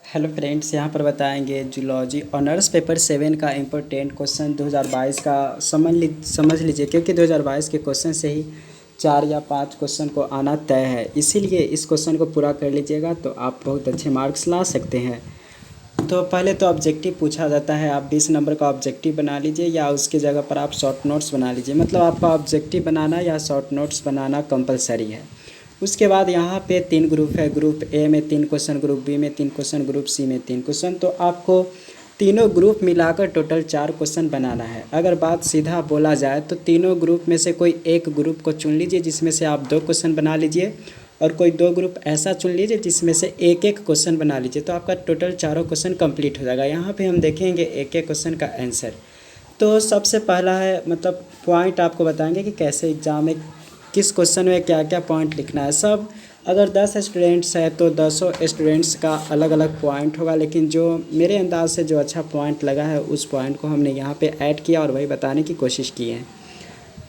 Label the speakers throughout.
Speaker 1: Hello friends, यहाँ पर बताएंगे जूलॉजी ऑनर्स पेपर 7 का इम्पोर्टेंट क्वेश्चन 2022 का समझ लीजिए, क्योंकि 2022 के क्वेश्चन से ही 4 या 5 क्वेश्चन को आना तय है। इसीलिए इस क्वेश्चन को पूरा कर लीजिएगा तो आप बहुत अच्छे मार्क्स ला सकते हैं। तो पहले तो ऑब्जेक्टिव पूछा जाता है, आप 20 नंबर का ऑब्जेक्टिव बना लीजिए या उसकी जगह पर आप शॉर्ट नोट्स बना लीजिए। मतलब आपका ऑब्जेक्टिव बनाना या शॉर्ट नोट्स बनाना कंपलसरी है। उसके बाद यहाँ पे 3 ग्रुप है। ग्रुप ए में 3 क्वेश्चन, ग्रुप बी में 3 क्वेश्चन, ग्रुप सी में 3 क्वेश्चन। तो आपको तीनों ग्रुप मिलाकर टोटल 4 क्वेश्चन बनाना है। अगर बात सीधा बोला जाए तो तीनों ग्रुप में से कोई एक ग्रुप को चुन लीजिए जिसमें से आप 2 क्वेश्चन बना लीजिए, और कोई 2 ग्रुप ऐसा चुन लीजिए जिसमें से एक एक क्वेश्चन बना लीजिए। तो आपका टोटल चारों क्वेश्चन कंप्लीट हो जाएगा। यहाँ पे हम देखेंगे एक एक क्वेश्चन का आंसर। तो सबसे पहला है, मतलब पॉइंट आपको बताएंगे कि कैसे एग्ज़ाम में किस क्वेश्चन में क्या क्या पॉइंट लिखना है। सब अगर 10 स्टूडेंट्स हैं तो 10 स्टूडेंट्स का अलग अलग पॉइंट होगा, लेकिन जो मेरे अंदाज से जो अच्छा पॉइंट लगा है उस पॉइंट को हमने यहाँ पे ऐड किया और वही बताने की कोशिश की है।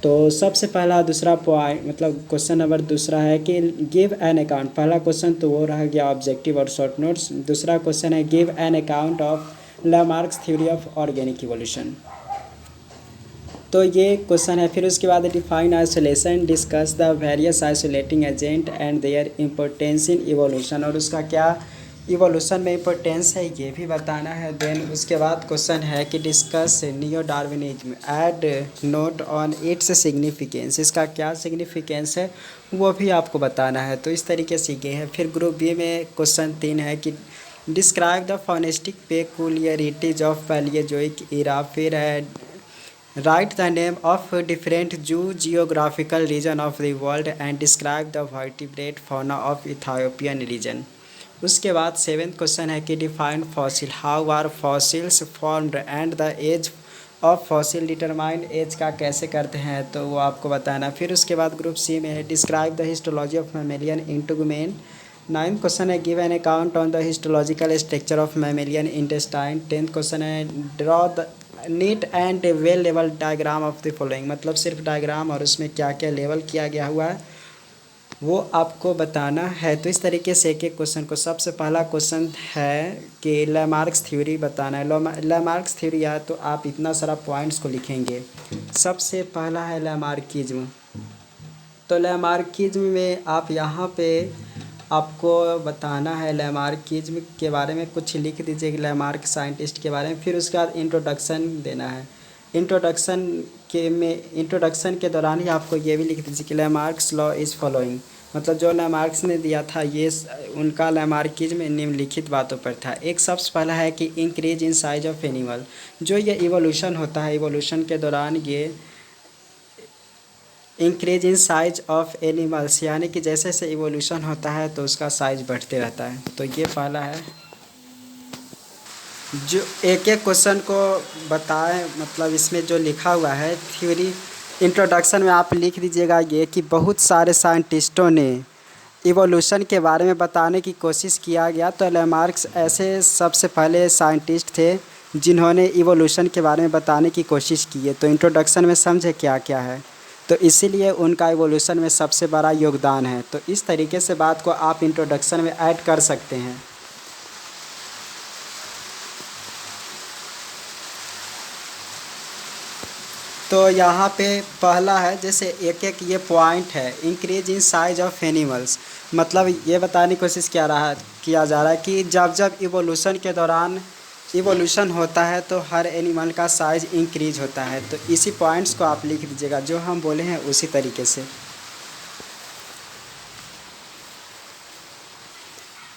Speaker 1: तो सबसे पहला दूसरा पॉइंट, मतलब क्वेश्चन नंबर दूसरा है कि गिव एन अकाउंट। पहला क्वेश्चन तो वो रह गया ऑब्जेक्टिव और शॉर्ट नोट्स। दूसरा क्वेश्चन है give an account of Lamarck's theory of organic evolution. तो ये क्वेश्चन है। फिर उसके बाद define isolation, discuss the various isolating agent and their importance in evolution. और उसका क्या इवोल्यूशन में इम्पोर्टेंस है ये भी बताना है। देन उसके बाद क्वेश्चन है कि discuss neo Darwinism, add note on its significance. इसका क्या सिग्निफिकेंस है वो भी आपको बताना है। तो इस तरीके से ये है। फिर ग्रुप बी में क्वेश्चन 3 है कि describe the faunistic peculiarities of Palaeozoic era. फिर है write the name of different geographical region of the world and describe the vertebrate fauna of Ethiopian region. उसके बाद 7th क्वेश्चन है कि define fossil, how are fossils formed and the age of fossil determine. Age का कैसे करते हैं तो वो आपको बताना। फिर उसके बाद ग्रुप सी में है describe the histology of mammalian integument. 9th question है give an account on the histological structure of mammalian intestine. 10th question है draw the neat and well level diagram of the following. मतलब सिर्फ diagram और उसमें क्या क्या level किया गया हुआ है वो आपको बताना है। तो इस तरीके से एक एक क्वेश्चन को, सबसे पहला क्वेश्चन है कि लामार्क्स थ्योरी बताना है। लामार्क्स थ्योरी है तो आप इतना सारा पॉइंट्स को लिखेंगे। सबसे पहला है लामार्किज्म। तो लामार्किज्म में आप यहाँ पे आपको बताना है लामार्किज्म के बारे में कुछ लिख दीजिए कि लामार्क साइंटिस्ट के बारे में। फिर उसके बाद इंट्रोडक्शन देना है। इंट्रोडक्शन के दौरान ही आपको ये भी लिख दीजिए कि लामार्क्स लॉ इज़ फॉलोइंग। मतलब जो लामार्क्स ने दिया था ये उनका लामार्किज्म निम्नलिखित बातों पर था। एक सबसे पहला है कि increase in size of animal. जो ये इवोल्यूशन होता है, इवोल्यूशन के दौरान ये increase in size of animals, यानी कि जैसे जैसे इवोल्यूशन होता है तो उसका साइज बढ़ते रहता है। तो ये पहला है। जो एक एक क्वेश्चन को बताएं, मतलब इसमें जो लिखा हुआ है थ्योरी, इंट्रोडक्शन में आप लिख दीजिएगा ये कि बहुत सारे साइंटिस्टों ने इवोल्यूशन के बारे में बताने की कोशिश किया गया। तो लामार्क्स ऐसे सबसे पहले साइंटिस्ट थे जिन्होंने इवोल्यूशन के बारे में बताने की कोशिश की है। तो इंट्रोडक्शन में समझे क्या क्या है, तो इसीलिए उनका इवोल्यूशन में सबसे बड़ा योगदान है। तो इस तरीके से बात को आप इंट्रोडक्शन में ऐड कर सकते हैं। तो यहाँ पे पहला है, जैसे एक एक ये पॉइंट है increase in size of animals. मतलब ये बताने की कोशिश किया जा रहा है कि जब जब इवोल्यूशन के दौरान इवोल्यूशन होता है तो हर एनिमल का साइज इंक्रीज होता है। तो इसी पॉइंट्स को आप लिख दीजिएगा जो हम बोले हैं उसी तरीके से।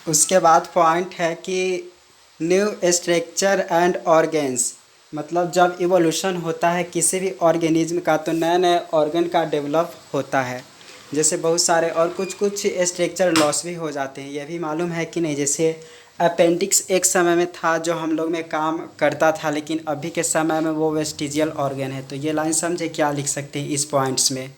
Speaker 1: उसके बाद पॉइंट है कि न्यू स्ट्रक्चर एंड ऑर्गेन्स। मतलब जब इवोल्यूशन होता है किसी भी ऑर्गेनिज्म का तो नए नए ऑर्गन का डेवलप होता है। जैसे बहुत सारे और कुछ कुछ स्ट्रक्चर लॉस भी हो जाते हैं, ये भी मालूम है कि नहीं। जैसे अपेंडिक्स एक समय में था जो हम लोग में काम करता था, लेकिन अभी के समय में वो वेस्टिजियल ऑर्गन है। तो ये लाइन समझे क्या लिख सकते हैं इस पॉइंट्स में।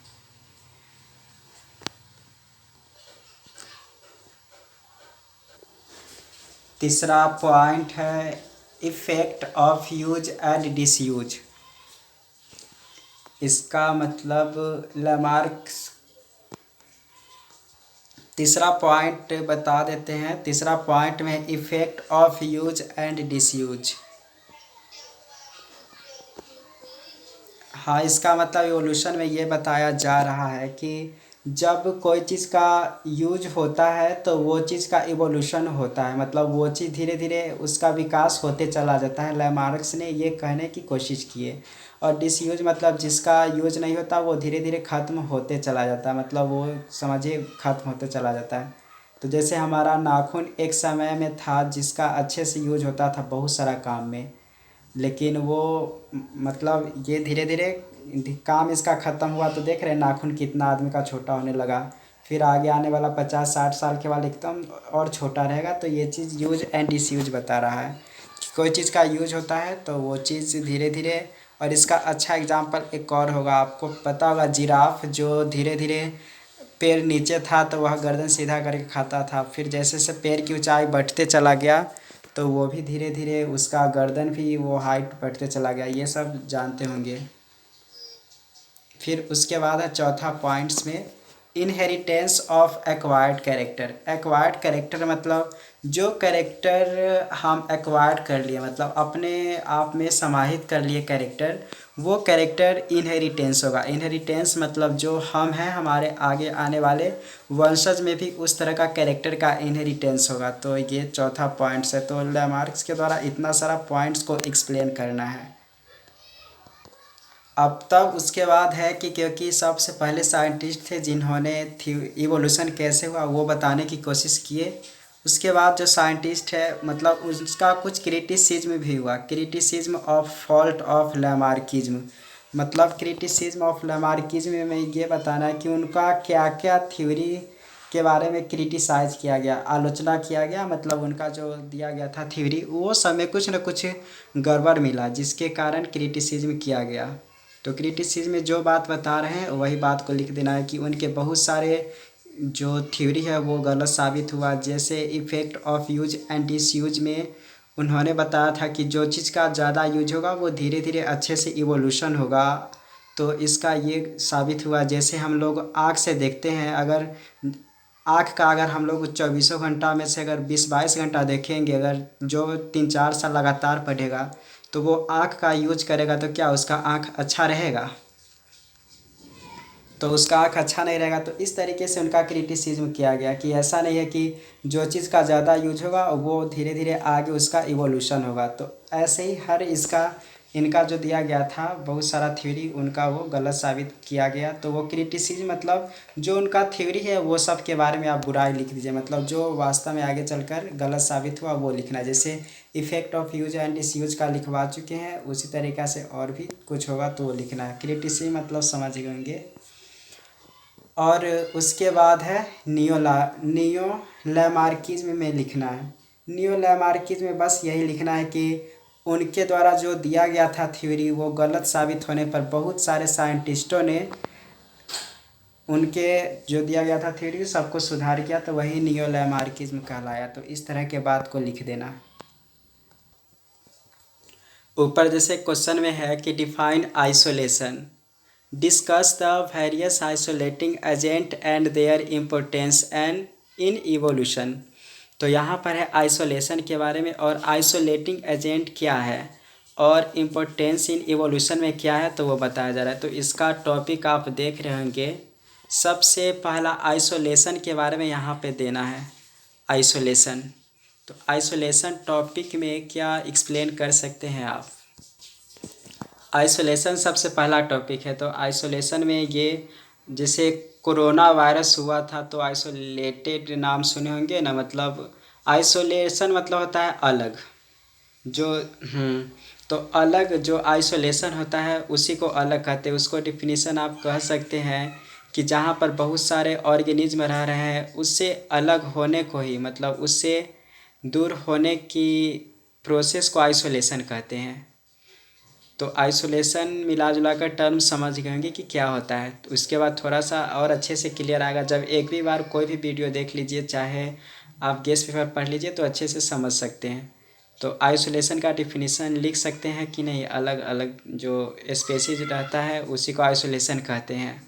Speaker 1: तीसरा पॉइंट है effect of use and disuse. इसका मतलब लामार्क्स तीसरा पॉइंट बता देते हैं। तीसरा पॉइंट में effect of use and disuse. हाँ, इसका मतलब इवोल्यूशन में ये बताया जा रहा है कि जब कोई चीज़ का यूज होता है तो वो चीज़ का इवोल्यूशन होता है, मतलब वो चीज़ धीरे धीरे उसका विकास होते चला जाता है। लैमार्क्स ने ये कहने की कोशिश की है। और डिसयूज मतलब जिसका यूज नहीं होता वो धीरे धीरे ख़त्म होते चला जाता है, मतलब वो समझिए ख़त्म होते चला जाता है। तो जैसे हमारा नाखून एक समय में था जिसका अच्छे से यूज होता था बहुत सारा काम में, लेकिन वो मतलब ये धीरे धीरे काम इसका ख़त्म हुआ, तो देख रहे हैं नाखून कितना आदमी का छोटा होने लगा। फिर आगे आने वाला 50-60 साल के बाद एकदम और छोटा रहेगा। तो ये चीज़ यूज एंड डिसयूज बता रहा है कि कोई चीज़ का यूज होता है तो वो चीज़ धीरे धीरे। और इसका अच्छा एग्जांपल एक और होगा, आपको पता होगा जिराफ जो धीरे धीरे पैर नीचे था तो वह गर्दन सीधा करके खाता था, फिर जैसे जैसे पैर की ऊंचाई बढ़ते चला गया तो वो भी धीरे धीरे उसका गर्दन भी वो हाइट बढ़ते चला गया। ये सब जानते होंगे। फिर उसके बाद है चौथा पॉइंट्स में inheritance of acquired character. Acquired character मतलब जो कैरेक्टर हम एक्वायर्ड कर लिए, मतलब अपने आप में समाहित कर लिए कैरेक्टर, वो कैरेक्टर इनहेरिटेंस होगा। इनहेरिटेंस मतलब जो हम हैं हमारे आगे आने वाले वंशज में भी उस तरह का कैरेक्टर का इनहेरिटेंस होगा। तो ये चौथा पॉइंट्स है। तो लैमार्क्स के द्वारा इतना सारा पॉइंट्स को एक्सप्लेन करना है। अब तब उसके बाद है कि क्योंकि सबसे पहले साइंटिस्ट थे जिन्होंने इवोल्यूशन कैसे हुआ वो बताने की कोशिश किए। उसके बाद जो साइंटिस्ट है मतलब उसका कुछ क्रिटिसिज्म भी हुआ, criticism of fault of Lamarckism. मतलब क्रिटिसिज्म ऑफ लैमार्किज्म में ये बताना है कि उनका क्या क्या थ्योरी के बारे में क्रिटिसाइज़ किया गया, आलोचना किया गया, मतलब उनका जो दिया गया था थ्योरी वो सब में कुछ न कुछ गड़बड़ मिला जिसके कारण क्रिटिसिज्म किया गया। तो क्रिटिसिज्म में जो बात बता रहे हैं वही बात को लिख देना है कि उनके बहुत सारे जो थ्योरी है वो गलत साबित हुआ। जैसे effect of use and disuse में उन्होंने बताया था कि जो चीज़ का ज़्यादा यूज होगा वो धीरे धीरे अच्छे से इवोल्यूशन होगा। तो इसका ये साबित हुआ, जैसे हम लोग आँख से देखते हैं, अगर आँख का अगर हम लोग 24 घंटा में से अगर 20-22 घंटा देखेंगे, अगर जो 3-4 साल लगातार पढ़ेगा तो वो आँख का यूज करेगा तो क्या उसका आँख अच्छा रहेगा? तो उसका आँख अच्छा नहीं रहेगा। तो इस तरीके से उनका क्रिटिसिज्म किया गया कि ऐसा नहीं है कि जो चीज़ का ज़्यादा यूज होगा वो धीरे धीरे आगे उसका इवोल्यूशन होगा। तो ऐसे ही हर इसका इनका जो दिया गया था बहुत सारा थ्योरी उनका वो गलत साबित किया गया। तो वो क्रिटिसिज्म मतलब जो उनका थ्योरी है वो सब के बारे में आप बुराई लिख दीजिए, मतलब जो वास्तव में आगे चलकर गलत साबित हुआ वो लिखना है। जैसे effect of use and disuse का लिखवा चुके हैं उसी तरीक़ा से और भी कुछ होगा तो वो लिखना है। क्रिटिसिज्म मतलब समझ गएंगे। और उसके बाद है नियो लैमार्किज्म में लिखना है। नियो लैमार्किज्म में बस यही लिखना है कि उनके द्वारा जो दिया गया था थ्योरी वो गलत साबित होने पर बहुत सारे साइंटिस्टों ने उनके जो दिया गया था थ्योरी सबको सुधार किया, तो वही नियो लैमार्किज्म कहलाया। तो इस तरह के बात को लिख देना। ऊपर जैसे क्वेश्चन में है कि define isolation, discuss the various isolating agent and their importance and in evolution. तो यहाँ पर है आइसोलेशन के बारे में और आइसोलेटिंग एजेंट क्या है और इम्पोर्टेंस इन इवोल्यूशन में क्या है तो वो बताया जा रहा है। तो इसका टॉपिक आप देख रहे होंगे। सबसे पहला आइसोलेशन के बारे में यहाँ पे देना है, आइसोलेशन। तो आइसोलेशन टॉपिक में क्या एक्सप्लेन कर सकते हैं आप? आइसोलेशन सबसे पहला टॉपिक है। तो आइसोलेशन में ये जैसे कोरोना वायरस हुआ था तो आइसोलेटेड नाम सुने होंगे ना, मतलब आइसोलेशन मतलब होता है अलग। जो तो अलग जो आइसोलेशन होता है उसी को अलग कहते हैं। उसको डिफिनीशन आप कह सकते हैं कि जहाँ पर बहुत सारे ऑर्गेनिज्म रह रहे हैं उससे अलग होने को ही, मतलब उससे दूर होने की प्रोसेस को आइसोलेशन कहते हैं। तो आइसोलेशन मिला जुला कर टर्म समझ गए होंगे कि क्या होता है। तो उसके बाद थोड़ा सा और अच्छे से क्लियर आएगा जब एक भी बार कोई भी वीडियो देख लीजिए, चाहे आप गेस्ट पेपर पढ़ लीजिए तो अच्छे से समझ सकते हैं। तो आइसोलेशन का डिफिनीशन लिख सकते हैं कि नहीं, अलग अलग जो स्पेसीज रहता है उसी को आइसोलेशन कहते हैं।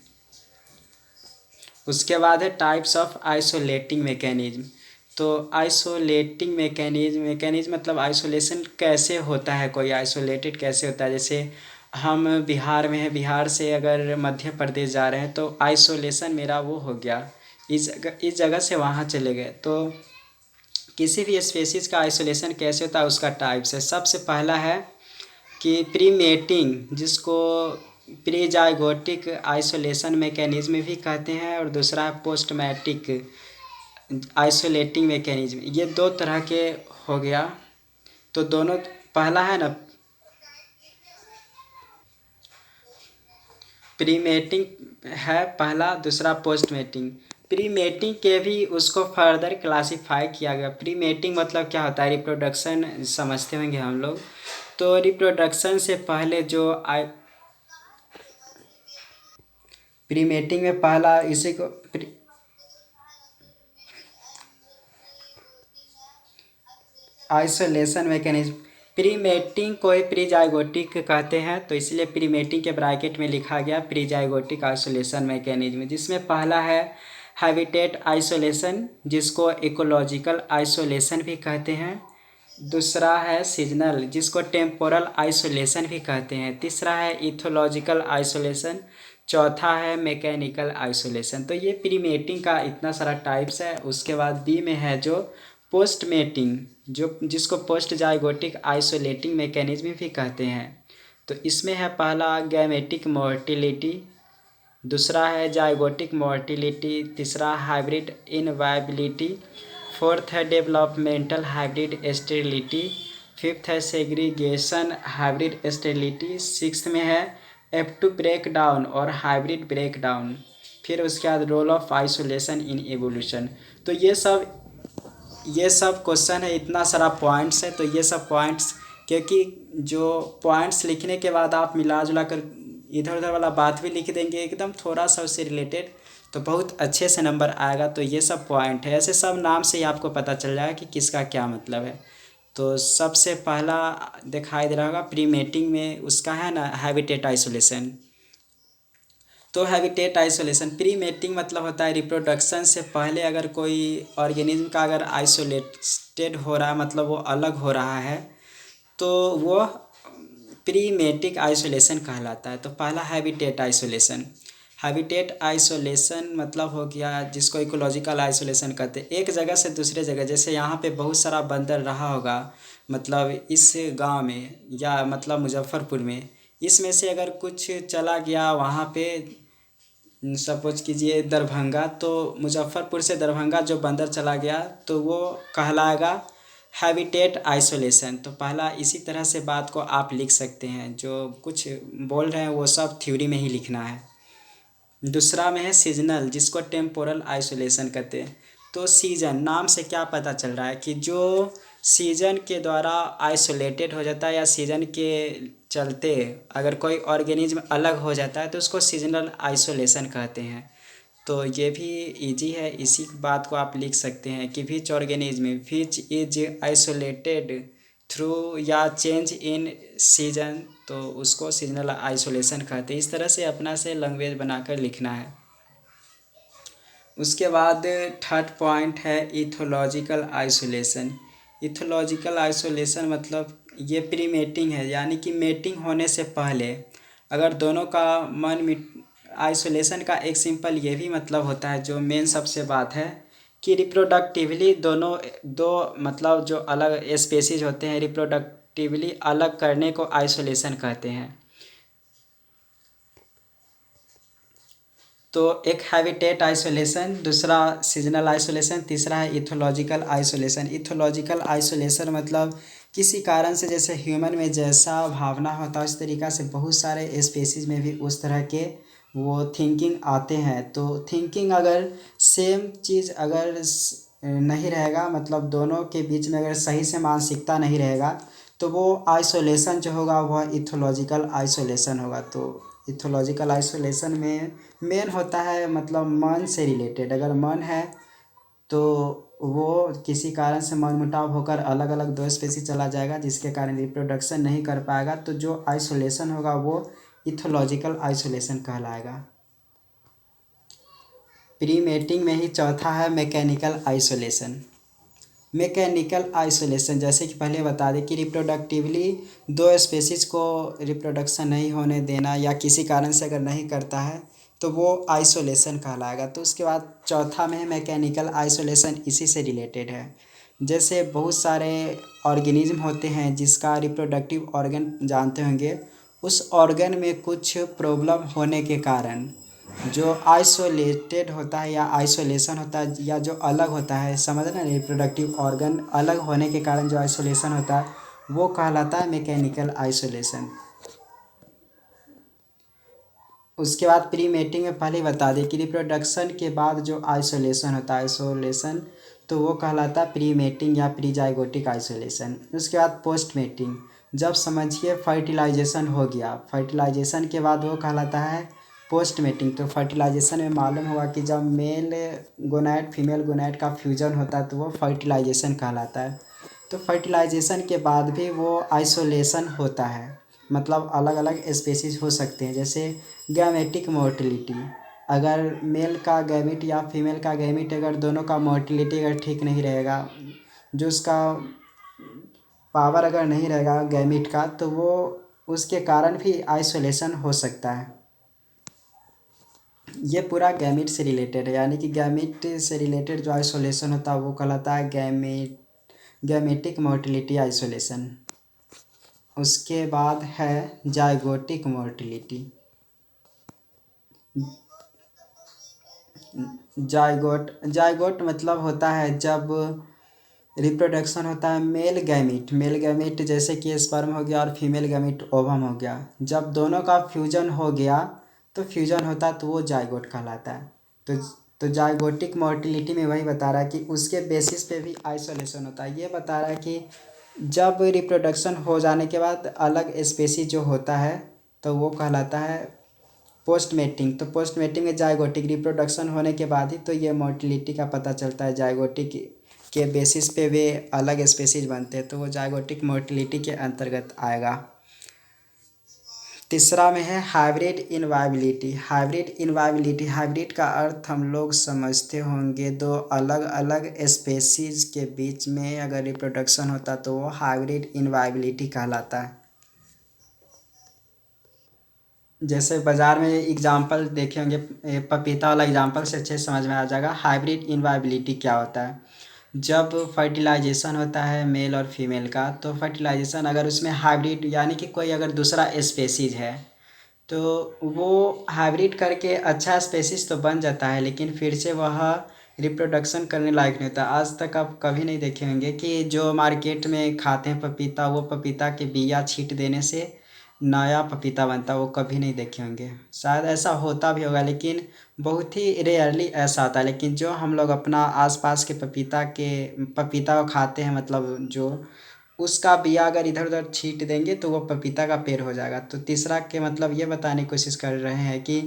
Speaker 1: उसके बाद है टाइप्स ऑफ आइसोलेटिंग मैकेनिज्म। तो आइसोलेटिंग मैकेनिज्म मतलब आइसोलेशन कैसे होता है, कोई आइसोलेटेड कैसे होता है। जैसे हम बिहार में हैं, बिहार से अगर मध्य प्रदेश जा रहे हैं तो आइसोलेशन मेरा वो हो गया, इस जगह से वहाँ चले गए। तो किसी भी स्पेसीज़ का आइसोलेशन कैसे होता है, उसका टाइप्स है। सबसे पहला है कि प्रीमेटिंग, जिसको प्रीजाइगोटिक आइसोलेशन मैकेनिज्म भी कहते हैं, और दूसरा है पोस्टमैटिक आइसोलेटिंग मैकेनिज्म। ये दो तरह के हो गया। तो दोनों, पहला है ना प्रीमेटिंग है पहला, दूसरा पोस्टमेटिंग। प्रीमेटिंग के भी उसको फर्दर क्लासिफाई किया गया। प्रीमेटिंग मतलब क्या होता है, रिप्रोडक्शन समझते होंगे हम लोग। तो रिप्रोडक्शन से पहले जो प्रीमेटिंग में पहला इसी को आइसोलेशन मैकेनिज्म, प्रीमेटिंग को ही प्रीजाइगोटिक कहते हैं, तो इसलिए प्रीमेटिंग के ब्रैकेट में लिखा गया प्रीजाइगोटिक आइसोलेशन मैकेनिज्म, जिसमें पहला है हैबिटेट आइसोलेशन, जिसको इकोलॉजिकल आइसोलेशन भी कहते हैं। दूसरा है सीजनल, जिसको टेम्पोरल आइसोलेशन भी कहते हैं। तीसरा है इथोलॉजिकल आइसोलेशन। चौथा है मैकेनिकल आइसोलेशन। तो ये प्रीमेटिंग का इतना सारा टाइप्स है। उसके बाद बी में है जो पोस्टमेटिंग, जो जिसको पोस्ट जाइगोटिक आइसोलेटिंग मैकेनिज्म भी कहते हैं। तो इसमें है पहला गैमेटिक मोर्टिलिटी, दूसरा है जाइगोटिक मोर्टिलिटी, तीसरा हाइब्रिड इनवायबिलिटी, फोर्थ है डेवलपमेंटल हाइब्रिड स्टेरिलिटी, फिफ्थ है सेग्रीगेशन हाइब्रिड स्टेरिलिटी, सिक्स्थ में है F2 ब्रेक डाउन और हाइब्रिड ब्रेक डाउन। फिर उसके बाद role of isolation in evolution. तो ये सब क्वेश्चन है, इतना सारा पॉइंट्स है। तो ये सब पॉइंट्स, क्योंकि जो पॉइंट्स लिखने के बाद आप मिला जुला कर इधर उधर वाला बात भी लिख देंगे एकदम थोड़ा सा उससे रिलेटेड, तो बहुत अच्छे से नंबर आएगा। तो ये सब पॉइंट है, ऐसे सब नाम से ही आपको पता चल जाएगा कि किसका क्या मतलब है। तो सबसे पहला दिखाई दे रहा होगा प्रीमेटिंग में, उसका है ना हैबिटेट आइसोलेशन। तो हैबिटेट आइसोलेशन प्रीमेटिंग मतलब होता है रिप्रोडक्शन से पहले अगर कोई ऑर्गेनिज्म का अगर आइसोलेटेड हो रहा है, मतलब वो अलग हो रहा है, तो वो प्रीमेटिक आइसोलेशन कहलाता है। तो पहला हैबिटेट आइसोलेशन। हैबिटेट आइसोलेशन मतलब हो गया जिसको इकोलॉजिकल आइसोलेशन कहते हैं, एक जगह से दूसरे जगह। जैसे यहाँ पे बहुत सारा बंदर रहा होगा, मतलब इस गांव में या मतलब मुजफ्फरपुर में, इसमें से अगर कुछ चला गया वहाँ पे, सपोज कीजिए दरभंगा, तो मुजफ्फरपुर से दरभंगा जो बंदर चला गया तो वो कहलाएगा हैबिटेट आइसोलेशन। तो पहला इसी तरह से बात को आप लिख सकते हैं, जो कुछ बोल रहे हैं वो सब थ्योरी में ही लिखना है। दूसरा में है सीजनल, जिसको टेम्पोरल आइसोलेशन कहते हैं। तो सीजन नाम से क्या पता चल रहा है कि जो सीजन के द्वारा आइसोलेटेड हो जाता है या सीजन के चलते अगर कोई ऑर्गेनिज्म अलग हो जाता है तो उसको सीजनल आइसोलेशन कहते हैं। तो ये भी इजी है, इसी बात को आप लिख सकते हैं कि which organism which is isolated through या चेंज इन सीजन, तो उसको सीजनल आइसोलेशन कहते हैं। इस तरह से अपना से लैंग्वेज बनाकर लिखना है। उसके बाद थर्ड पॉइंट है इथोलॉजिकल आइसोलेशन। इथोलॉजिकल आइसोलेशन मतलब ये प्री मेटिंग है, यानी कि मेटिंग होने से पहले अगर दोनों का मन मिट, आइसोलेशन का एक सिंपल ये भी मतलब होता है, जो मेन सबसे बात है कि रिप्रोडक्टिवली दोनों दो मतलब जो अलग स्पेसीज होते हैं रिप्रोडक्टिवली अलग करने को आइसोलेशन कहते हैं। तो एक हैबिटेट आइसोलेशन, दूसरा सीजनल आइसोलेशन, तीसरा है इथोलॉजिकल आइसोलेशन। इथोलॉजिकल आइसोलेशन मतलब किसी कारण से, जैसे ह्यूमन में जैसा भावना होता है उस तरीक़ा से बहुत सारे स्पेसीज में भी उस तरह के वो थिंकिंग आते हैं। तो थिंकिंग अगर सेम चीज़ अगर नहीं रहेगा, मतलब दोनों के बीच में अगर सही से मानसिकता नहीं रहेगा, तो वो आइसोलेशन जो होगा वह इथोलॉजिकल आइसोलेशन होगा। तो इथोलॉजिकल आइसोलेशन में मेन होता है मतलब मन से रिलेटेड, अगर मन है तो वो किसी कारण से मनमुटाव होकर अलग अलग दो स्पेसीज चला जाएगा, जिसके कारण रिप्रोडक्शन नहीं कर पाएगा, तो जो आइसोलेशन होगा वो इथोलॉजिकल आइसोलेशन कहलाएगा। प्री मेटिंग में ही चौथा है मैकेनिकल आइसोलेशन। मैकेनिकल आइसोलेशन जैसे कि पहले बता दें कि रिप्रोडक्टिवली दो स्पेसीज को रिप्रोडक्शन नहीं होने देना या किसी कारण से अगर नहीं करता है तो वो आइसोलेशन कहलाएगा। तो उसके बाद चौथा में है मैकेनिकल आइसोलेशन, इसी से रिलेटेड है। जैसे बहुत सारे ऑर्गेनिज्म होते हैं जिसका रिप्रोडक्टिव ऑर्गन जानते होंगे, उस ऑर्गन में कुछ प्रॉब्लम होने के कारण जो आइसोलेटेड होता है या आइसोलेशन होता है या जो अलग होता है, समझ रहे हैं, रिप्रोडक्टिव ऑर्गन अलग होने के कारण जो आइसोलेशन होता है वो कहलाता है मैकेनिकल आइसोलेशन। उसके बाद प्री मेटिंग में पहले ही बता दें कि रिप्रोडक्शन के बाद जो आइसोलेशन होता है आइसोलेशन, तो वो कहलाता है प्री मेटिंग या प्री जाइगोटिक आइसोलेशन। उसके बाद पोस्ट मेटिंग, जब समझिए फर्टिलाइजेशन हो गया, फर्टिलाइजेशन के बाद वो कहलाता है पोस्ट मेटिंग। तो फर्टिलाइजेशन में मालूम होगा कि जब मेल गोनैड फीमेल गोनैड का फ्यूजन होता है तो वो फर्टिलाइजेशन कहलाता है। तो फर्टिलाइजेशन के बाद भी वो आइसोलेशन होता है, मतलब अलग अलग स्पेसीज हो सकते हैं। जैसे गैमेटिक मोटिलिटी, अगर मेल का गैमिट या फीमेल का गैमिट अगर दोनों का मोटिलिटी अगर ठीक नहीं रहेगा, जो उसका पावर अगर नहीं रहेगा गैमिट का, तो वो उसके कारण भी आइसोलेशन हो सकता है। ये पूरा गैमिट से रिलेटेड है, यानी कि गैमिट से रिलेटेड जो आइसोलेशन होता है वो कहलाता है गैमेटिक मोटिलिटी आइसोलेशन। उसके बाद है जाइगोटिक मोटिलिटी। जाइगोट मतलब होता है जब रिप्रोडक्शन होता है मेल गैमिट जैसे कि स्पर्म हो गया और फीमेल गैमिट ओवम हो गया, जब दोनों का फ्यूजन हो गया तो फ्यूजन होता है तो वो जाइगोट कहलाता है। तो तो जाइगोटिक मोटिलिटी में वही बता रहा है कि उसके बेसिस पे भी आइसोलेशन होता है। ये बता रहा है कि जब रिप्रोडक्शन हो जाने के बाद अलग स्पेसीज जो होता है तो वो कहलाता है पोस्ट मेटिंग। तो पोस्ट मेटिंग में जाइगोटिक रिप्रोडक्शन होने के बाद ही तो ये मोटिलिटी का पता चलता है, जाइगोटिक के बेसिस पे वे अलग स्पेसीज बनते हैं, तो वो जाइगोटिक मोटिलिटी के अंतर्गत आएगा। तीसरा में है हाइब्रिड इनवाइबिलिटी। हाइब्रिड का अर्थ हम लोग समझते होंगे, दो अलग अलग स्पेसीज के बीच में अगर रिप्रोडक्शन होता तो वो हाइब्रिड इनवाइबिलिटी कहलाता है। जैसे बाज़ार में एग्जांपल देखे होंगे, पपीता वाला एग्जांपल से अच्छे से समझ में आ जाएगा हाइब्रिड इनवाइबिलिटी क्या होता है। जब फर्टिलाइजेशन होता है मेल और फीमेल का, तो फर्टिलाइजेशन अगर उसमें हाइब्रिड यानी कि कोई अगर दूसरा स्पेसीज है तो वो हाइब्रिड करके अच्छा स्पेसीज तो बन जाता है, लेकिन फिर से वह रिप्रोडक्शन करने लायक नहीं होता। आज तक आप कभी नहीं देखे होंगे कि जो मार्केट में खाते हैं पपीता, वो पपीता के बिया छींट देने से नया पपीता बनता, वो कभी नहीं देखे होंगे। शायद ऐसा होता भी होगा लेकिन बहुत ही रेयरली ऐसा होता है। लेकिन जो हम लोग अपना आसपास के पपीता को खाते हैं, मतलब जो उसका बिया अगर इधर उधर छींट देंगे तो वो पपीता का पेड़ हो जाएगा। तो तीसरा के मतलब ये बताने की कोशिश कर रहे हैं कि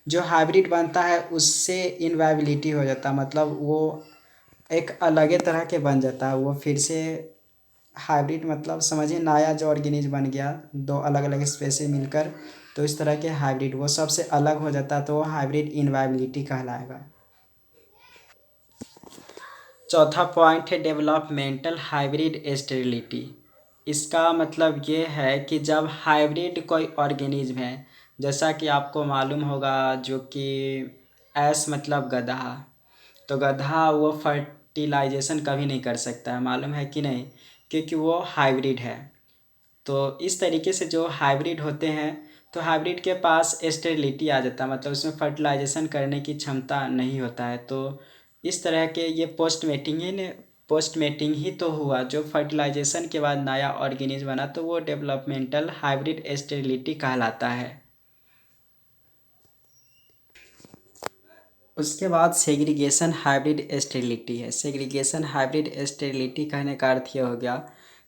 Speaker 1: जो हाइब्रिड बनता है उससे इनवाइबिलिटी हो जाता है, मतलब वो एक अलग तरह के बन जाता है। वो फिर से हाइब्रिड मतलब समझिए नया जो ऑर्गेनिज्म बन गया, दो अलग अलग स्पेसीज मिलकर, तो इस तरह के हाइब्रिड वो सबसे अलग हो जाता है, तो वो हाइब्रिड इनवाइबिलिटी कहलाएगा। चौथा पॉइंट है डेवलपमेंटल हाइब्रिड स्टेरिलिटी। इसका मतलब ये है कि जब हाइब्रिड कोई ऑर्गेनिज्म है, जैसा कि आपको मालूम होगा जो कि एस मतलब गधा, तो गधा वो फर्टिलाइजेशन कभी नहीं कर सकता है, मालूम है कि नहीं, क्योंकि वो हाइब्रिड है। तो इस तरीके से जो हाइब्रिड होते हैं तो हाइब्रिड के पास स्टेरिलिटी आ जाता है, मतलब उसमें फर्टिलाइजेशन करने की क्षमता नहीं होता है। तो इस तरह के ये पोस्ट मेटिंग ही तो हुआ, जो फर्टिलाइजेशन के बाद नया ऑर्गेनिज्म बना, तो वो डेवलपमेंटल हाइब्रिड स्टेरिलिटी कहलाता है। उसके बाद सेग्रीगेशन हाइब्रिड स्टेरिलिटी है। सेग्रीगेशन हाइब्रिड स्टेरिलिटी कहने का अर्थ ये हो गया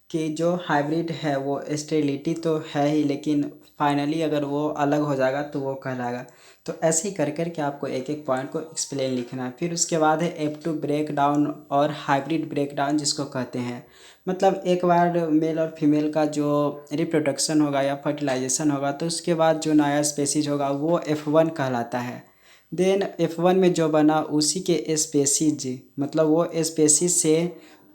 Speaker 1: कि जो हाइब्रिड है वो स्टेरिलिटी तो है ही, लेकिन फाइनली अगर वो अलग हो जाएगा तो वो कहलाएगा। तो ऐसे ही कर कर के आपको एक एक पॉइंट को एक्सप्लेन लिखना है। फिर उसके बाद है F2 ब्रेक डाउन और हाइब्रिड ब्रेक डाउन जिसको कहते हैं, मतलब एक बार मेल और फीमेल का जो रिप्रोडक्शन होगा या फर्टिलाइजेशन होगा तो उसके बाद जो नया स्पेसीज होगा वो F1 कहलाता है। देन F1 में जो बना उसी के स्पेसीज, मतलब वो स्पेसीज से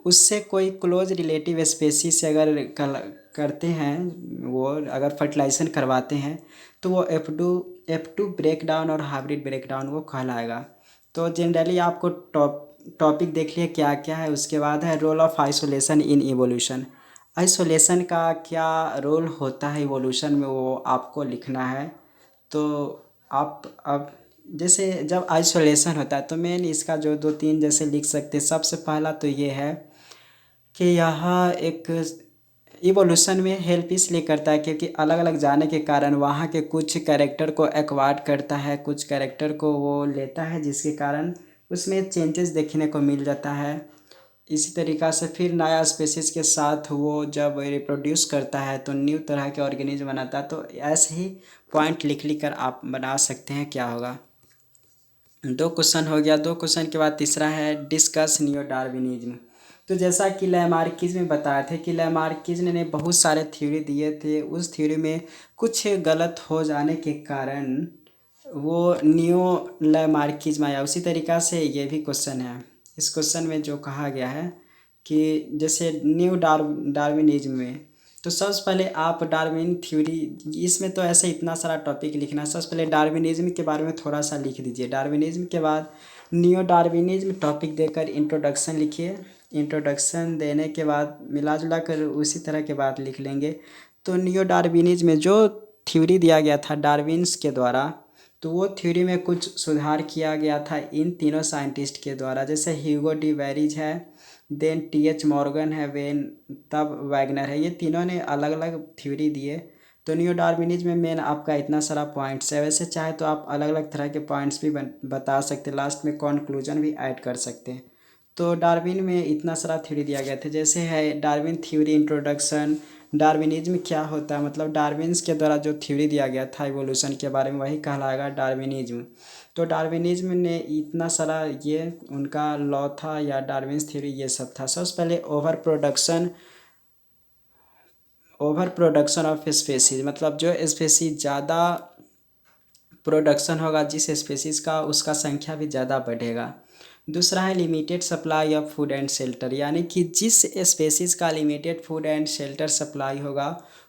Speaker 1: उससे कोई क्लोज रिलेटिव स्पेसीज से अगर करते हैं, वो अगर फर्टिलाइजेशन करवाते हैं तो वो F2 ब्रेक डाउन और हाइब्रिड ब्रेक डाउन वो कहलाएगा। तो जनरली आपको टॉपिक देख लिए क्या क्या है। उसके बाद है role of isolation in evolution. Isolation का क्या रोल होता है इवोल्यूशन में, वो आपको लिखना है। तो आप अब जैसे जब आइसोलेशन होता है तो मेन इसका जो दो तीन जैसे लिख सकते हैं। सबसे पहला तो ये है कि यहाँ एक इवोल्यूशन में हेल्प इसलिए करता है क्योंकि अलग अलग जाने के कारण वहाँ के कुछ कैरेक्टर को एक्वायर्ड करता है, कुछ कैरेक्टर को वो लेता है, जिसके कारण उसमें चेंजेस देखने को मिल जाता है। इसी तरीक़ा से फिर नया स्पेसिस के साथ वो जब रिप्रोड्यूस करता है तो न्यू तरह के ऑर्गेनिज्म बनाता है। तो ऐसे ही पॉइंट लिख कर आप बना सकते हैं क्या होगा। दो क्वेश्चन हो गया। दो क्वेश्चन के बाद तीसरा है डिस्कस नियो डार्विनिज्म। तो जैसा कि लैमार्किज़ में बताए थे कि लैमार्किज़ ने बहुत सारे थ्योरी दिए थे, उस थ्योरी में कुछ गलत हो जाने के कारण वो नियो लैमार्किज़्म आया। उसी तरीक़ा से ये भी क्वेश्चन है। इस क्वेश्चन में जो कहा गया है कि जैसे न्यू डार्विनिज्म में, तो सबसे पहले आप डार्विन थ्योरी, इसमें तो ऐसे इतना सारा टॉपिक लिखना है। सबसे पहले डार्विनिज्म के बारे में थोड़ा सा लिख दीजिए। डार्विनिज्म के बाद नियो डार्विनिज्म टॉपिक देकर इंट्रोडक्शन लिखिए। इंट्रोडक्शन देने के बाद मिला जुला कर उसी तरह के बात लिख लेंगे। तो नियो डार्विनिज्म में जो थ्योरी दिया गया था डार्विन्स के द्वारा, तो वो थ्योरी में कुछ सुधार किया गया था इन तीनों साइंटिस्ट के द्वारा। जैसे ह्यूगो डी वेरिज है, देन TH मॉर्गन है, वेन तब वैगनर है। ये तीनों ने अलग अलग थ्योरी दिए। तो नियो डार्विनिज्म में मेन आपका इतना सारा पॉइंट्स है। वैसे चाहे तो आप अलग अलग तरह के पॉइंट्स भी बता सकते, लास्ट में कंक्लूजन भी ऐड कर सकते हैं। तो डार्विन में इतना सारा थ्योरी दिया गया था। जैसे है डार्विन थ्योरी इंट्रोडक्शन। डार्विनिज्म क्या होता है, मतलब डार्विन्स के द्वारा जो थ्योरी दिया गया था इवोल्यूशन के बारे में, वही कहलाएगा डार्विनिज्म। तो डार्विनिज्म ने इतना सारा ये उनका लॉ था या डार्विन्स थ्योरी ये सब था। सबसे पहले ओवर प्रोडक्शन ऑफ स्पेसीज, मतलब जो स्पेसीज ज़्यादा प्रोडक्शन होगा जिस स्पेसीज का, उसका संख्या भी ज़्यादा बढ़ेगा। दूसरा है limited supply of food and shelter, यानी कि जिस स्पेसीज का limited food and shelter supply होगा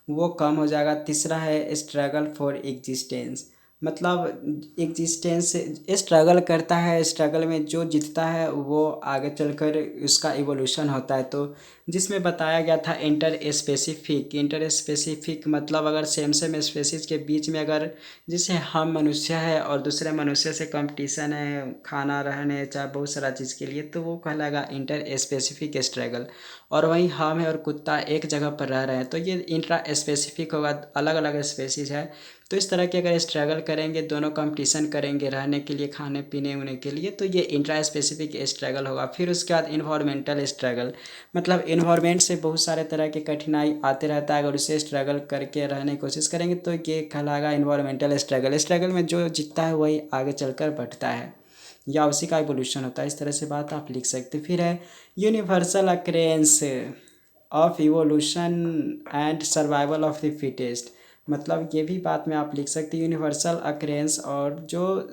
Speaker 1: वो कम हो जाएगा। तीसरा है स्ट्रगल फॉर एग्जिस्टेंस, मतलब एग्जिस्टेंस स्ट्रगल करता है, स्ट्रगल में जो जीतता है वो आगे चलकर उसका इवोल्यूशन होता है। तो जिसमें बताया गया था इंटर स्पेसिफिक, मतलब अगर सेम स्पेसीज के बीच में अगर जैसे हम मनुष्य है और दूसरे मनुष्य से कंपटीशन है खाना रहने चाहे बहुत सारा चीज़ के लिए, तो वो कहलाएगा इंटर स्पेसिफिक स्ट्रगल। और वहीं हम है और कुत्ता एक जगह पर रह रहे हैं तो ये इंट्रा स्पेसिफिक होगा, अलग अलग स्पेसीज है। तो इस तरह के अगर स्ट्रगल करेंगे, दोनों कंपटीशन करेंगे रहने के लिए, खाने पीने उने के लिए, तो ये इंट्रा स्पेसिफिक स्ट्रगल होगा। फिर उसके बाद इन्वायरमेंटल स्ट्रगल, मतलब इन्वायरमेंट से बहुत सारे तरह के कठिनाई आते रहता है, अगर उसे स्ट्रगल करके रहने की कोशिश करेंगे तो ये कहलाएगा इन्वायरमेंटल स्ट्रगल। स्ट्रगल में जो जीतता है वही आगे चलकर बढ़ता है या उसी का इवोल्यूशन होता है। इस तरह से बात आप लिख सकते। फिर है universal occurrence of evolution and survival of the fittest, मतलब ये भी बात में आप लिख सकते हैं यूनिवर्सल अक्रेंस, और जो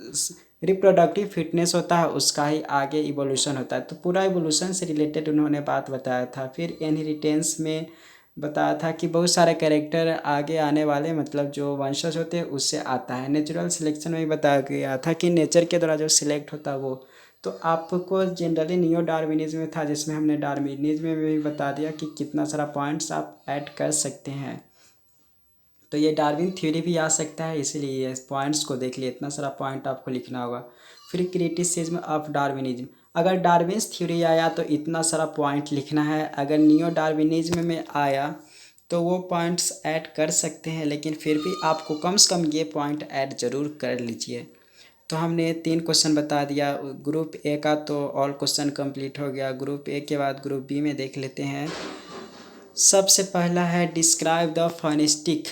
Speaker 1: रिप्रोडक्टिव फिटनेस होता है उसका ही आगे इवोल्यूशन होता है। तो पूरा इवोल्यूशन से रिलेटेड उन्होंने बात बताया था। फिर इनहेरिटेंस में बताया था कि बहुत सारे कैरेक्टर आगे आने वाले, मतलब जो वंशज होते हैं उससे आता है। नेचुरल सिलेक्शन में भी बताया गया था कि नेचर के द्वारा जो सिलेक्ट होता है वो। तो आपको जनरली नियो डार्विनिज्म में था, जिसमें हमने डार्विनिज्म में भी बता दिया कि कितना सारा पॉइंट्स आप ऐड कर सकते हैं। तो ये डार्विन थ्योरी भी आ सकता है, इसीलिए पॉइंट्स को देख लिए, इतना सारा पॉइंट आपको लिखना होगा। फिर क्रिटिसिज्म ऑफ डार्विनिज्म, अगर डार्विन्स थ्योरी आया तो इतना सारा पॉइंट लिखना है। अगर नियो डार्विनिज्म में आया तो वो पॉइंट्स ऐड कर सकते हैं, लेकिन फिर भी आपको कम से कम ये पॉइंट ऐड ज़रूर कर लीजिए। तो हमने 3 क्वेश्चन बता दिया। ग्रुप ए का तो ऑल क्वेश्चन कंप्लीट हो गया। ग्रुप ए के बाद ग्रुप बी में देख लेते हैं। सबसे पहला है describe the phonetic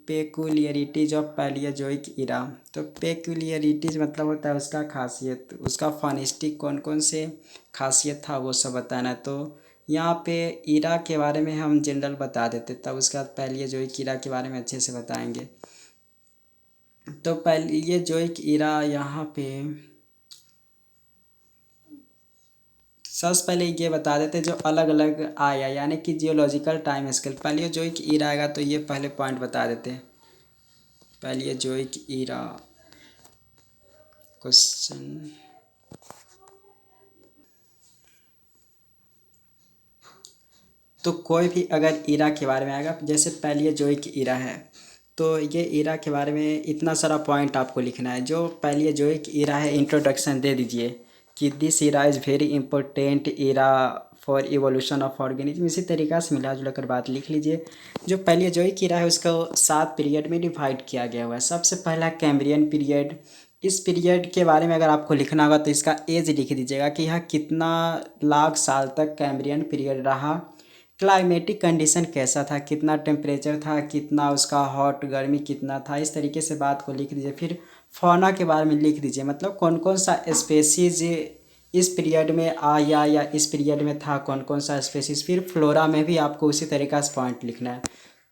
Speaker 1: peculiarities of Palaeozoic era. तो पेकुलियरिटीज मतलब होता है उसका खासियत, उसका फोनेटिक कौन कौन से खासियत था वो सब बताना। तो यहाँ पे इरा के बारे में हम जनरल बता देते, तब उसके बाद पैलियोजोइक इरा के बारे में अच्छे से बताएंगे। तो पहले ये जो एक इरा यहाँ पे सबसे पहले ये बता देते जो अलग अलग आया, यानी कि जियोलॉजिकल टाइम स्केल। पहले जो एक ईरा आएगा तो ये पहले पॉइंट बता देते हैं। पहले जो एक ईरा क्वेश्चन, तो कोई भी अगर ईरा के बारे में आएगा, जैसे पहले जो एक ईरा है तो ये ईरा के बारे में इतना सारा पॉइंट आपको लिखना है। जो पहले जो एक ईरा है इंट्रोडक्शन दे दीजिए कि this era is very important era for evolution of organism. इसी तरीक़ा से मिला जुला कर बात लिख लीजिए। जो पहले जो एक ईरा है उसको 7 पीरियड में डिवाइड किया गया हुआ है। सबसे पहला कैम्ब्रियन पीरियड। इस पीरियड के बारे में अगर आपको लिखना होगा तो इसका एज लिख दीजिएगा कि यह कितना लाख साल तक कैम्ब्रियन पीरियड रहा। क्लाइमेटिक कंडीशन कैसा था, कितना टेम्परेचर था, कितना उसका हॉट गर्मी कितना था, इस तरीके से बात को लिख दीजिए। फिर फौना के बारे में लिख दीजिए, मतलब कौन कौन सा स्पेसीज इस पीरियड में आया या इस पीरियड में था, कौन कौन सा स्पेसीज। फिर फ्लोरा में भी आपको उसी तरीक़ा से पॉइंट लिखना है।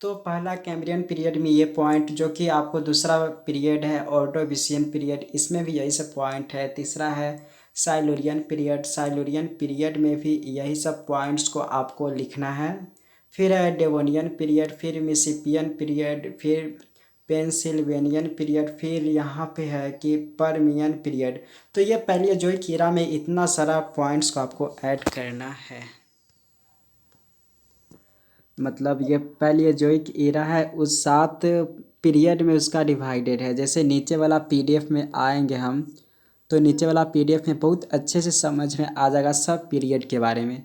Speaker 1: तो पहला कैम्ब्रियन पीरियड में ये पॉइंट, जो कि आपको दूसरा पीरियड है ऑर्डोविशियन पीरियड, इसमें भी यही सब पॉइंट है। तीसरा है साइलुरियन पीरियड, साइलुरियन पीरियड में भी यही सब पॉइंट्स को आपको लिखना है। फिर है डेवोनियन पीरियड, फिर मिसिपियन पीरियड, फिर पेंसिल्वेनियन पीरियड, फिर यहाँ पे है कि परमियन पीरियड। तो ये पहले जो कीड़ा में इतना सारा पॉइंट्स को आपको ऐड करना है। मतलब ये पहले जो एक एरा है उस 7 पीरियड में उसका डिवाइडेड है। जैसे नीचे वाला पीडीएफ में आएंगे हम, तो नीचे वाला पीडीएफ में बहुत अच्छे से समझ में आ जाएगा सब पीरियड के बारे में।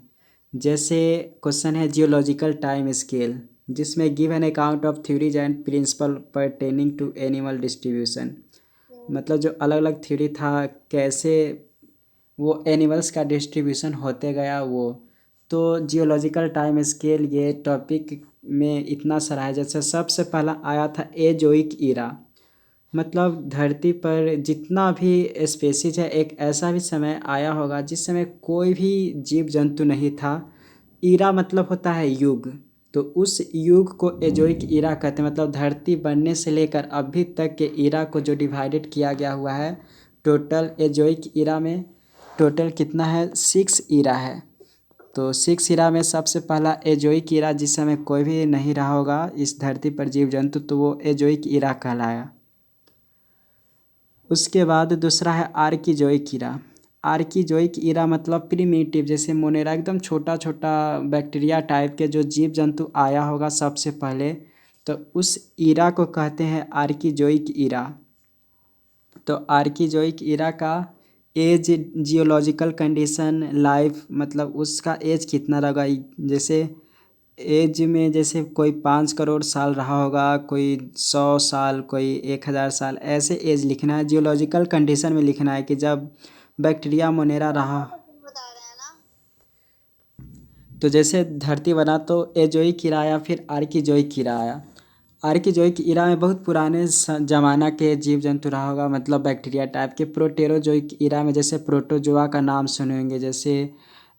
Speaker 1: जैसे क्वेश्चन है जियोलॉजिकल टाइम स्केल, जिसमें give an account of theories and principle pertaining to animal distribution. मतलब जो अलग अलग थ्योरी था कैसे वो एनिमल्स का डिस्ट्रीब्यूशन होते गया वो। तो जियोलॉजिकल टाइम स्केल ये टॉपिक में इतना सारा है। जैसे सबसे पहला आया था एजोइक ईरा, मतलब धरती पर जितना भी स्पेसीज है एक ऐसा भी समय आया होगा जिस समय कोई भी जीव जंतु नहीं था। ईरा मतलब होता है युग, तो उस युग को एजोइक ईरा कहते हैं। मतलब धरती बनने से लेकर अभी तक के ईरा को जो डिवाइडेड किया गया हुआ है, टोटल एजोइक ईरा में टोटल कितना है 6 ईरा है। तो 6 ईरा में सबसे पहला एजोइक ईरा जिस समय कोई भी नहीं रहा होगा इस धरती पर जीव जंतु, तो वो एजोइक ईरा कहलाया। उसके बाद दूसरा है आर्किजोइक ईरा। आर्किजोइक ईरा मतलब प्रिमिटिव, जैसे मोनेरा एकदम छोटा छोटा बैक्टीरिया टाइप के जो जीव जंतु आया होगा सबसे पहले, तो उस ईरा को कहते हैं आर्किजोइक ईरा। तो आर्किजोइक ईरा का एज, जियोलॉजिकल कंडीशन, लाइफ मतलब उसका एज कितना रहेगा। जैसे एज में जैसे कोई 5 करोड़ साल रहा होगा, कोई 100 साल, कोई 1000 साल, ऐसे एज लिखना है। जियोलॉजिकल कंडीशन में लिखना है कि जब बैक्टीरिया मोनेरा रहा। तो जैसे धरती बना तो एजोइक ईरा आया, फिर आर्किजोइक ईरा आया। आर्किजोइक ईरा में बहुत पुराने ज़माना के जीव जंतु रहा होगा, मतलब बैक्टीरिया टाइप के। प्रोटेरोजोइक ईरा में जैसे प्रोटोजोआ का नाम सुने होंगे, जैसे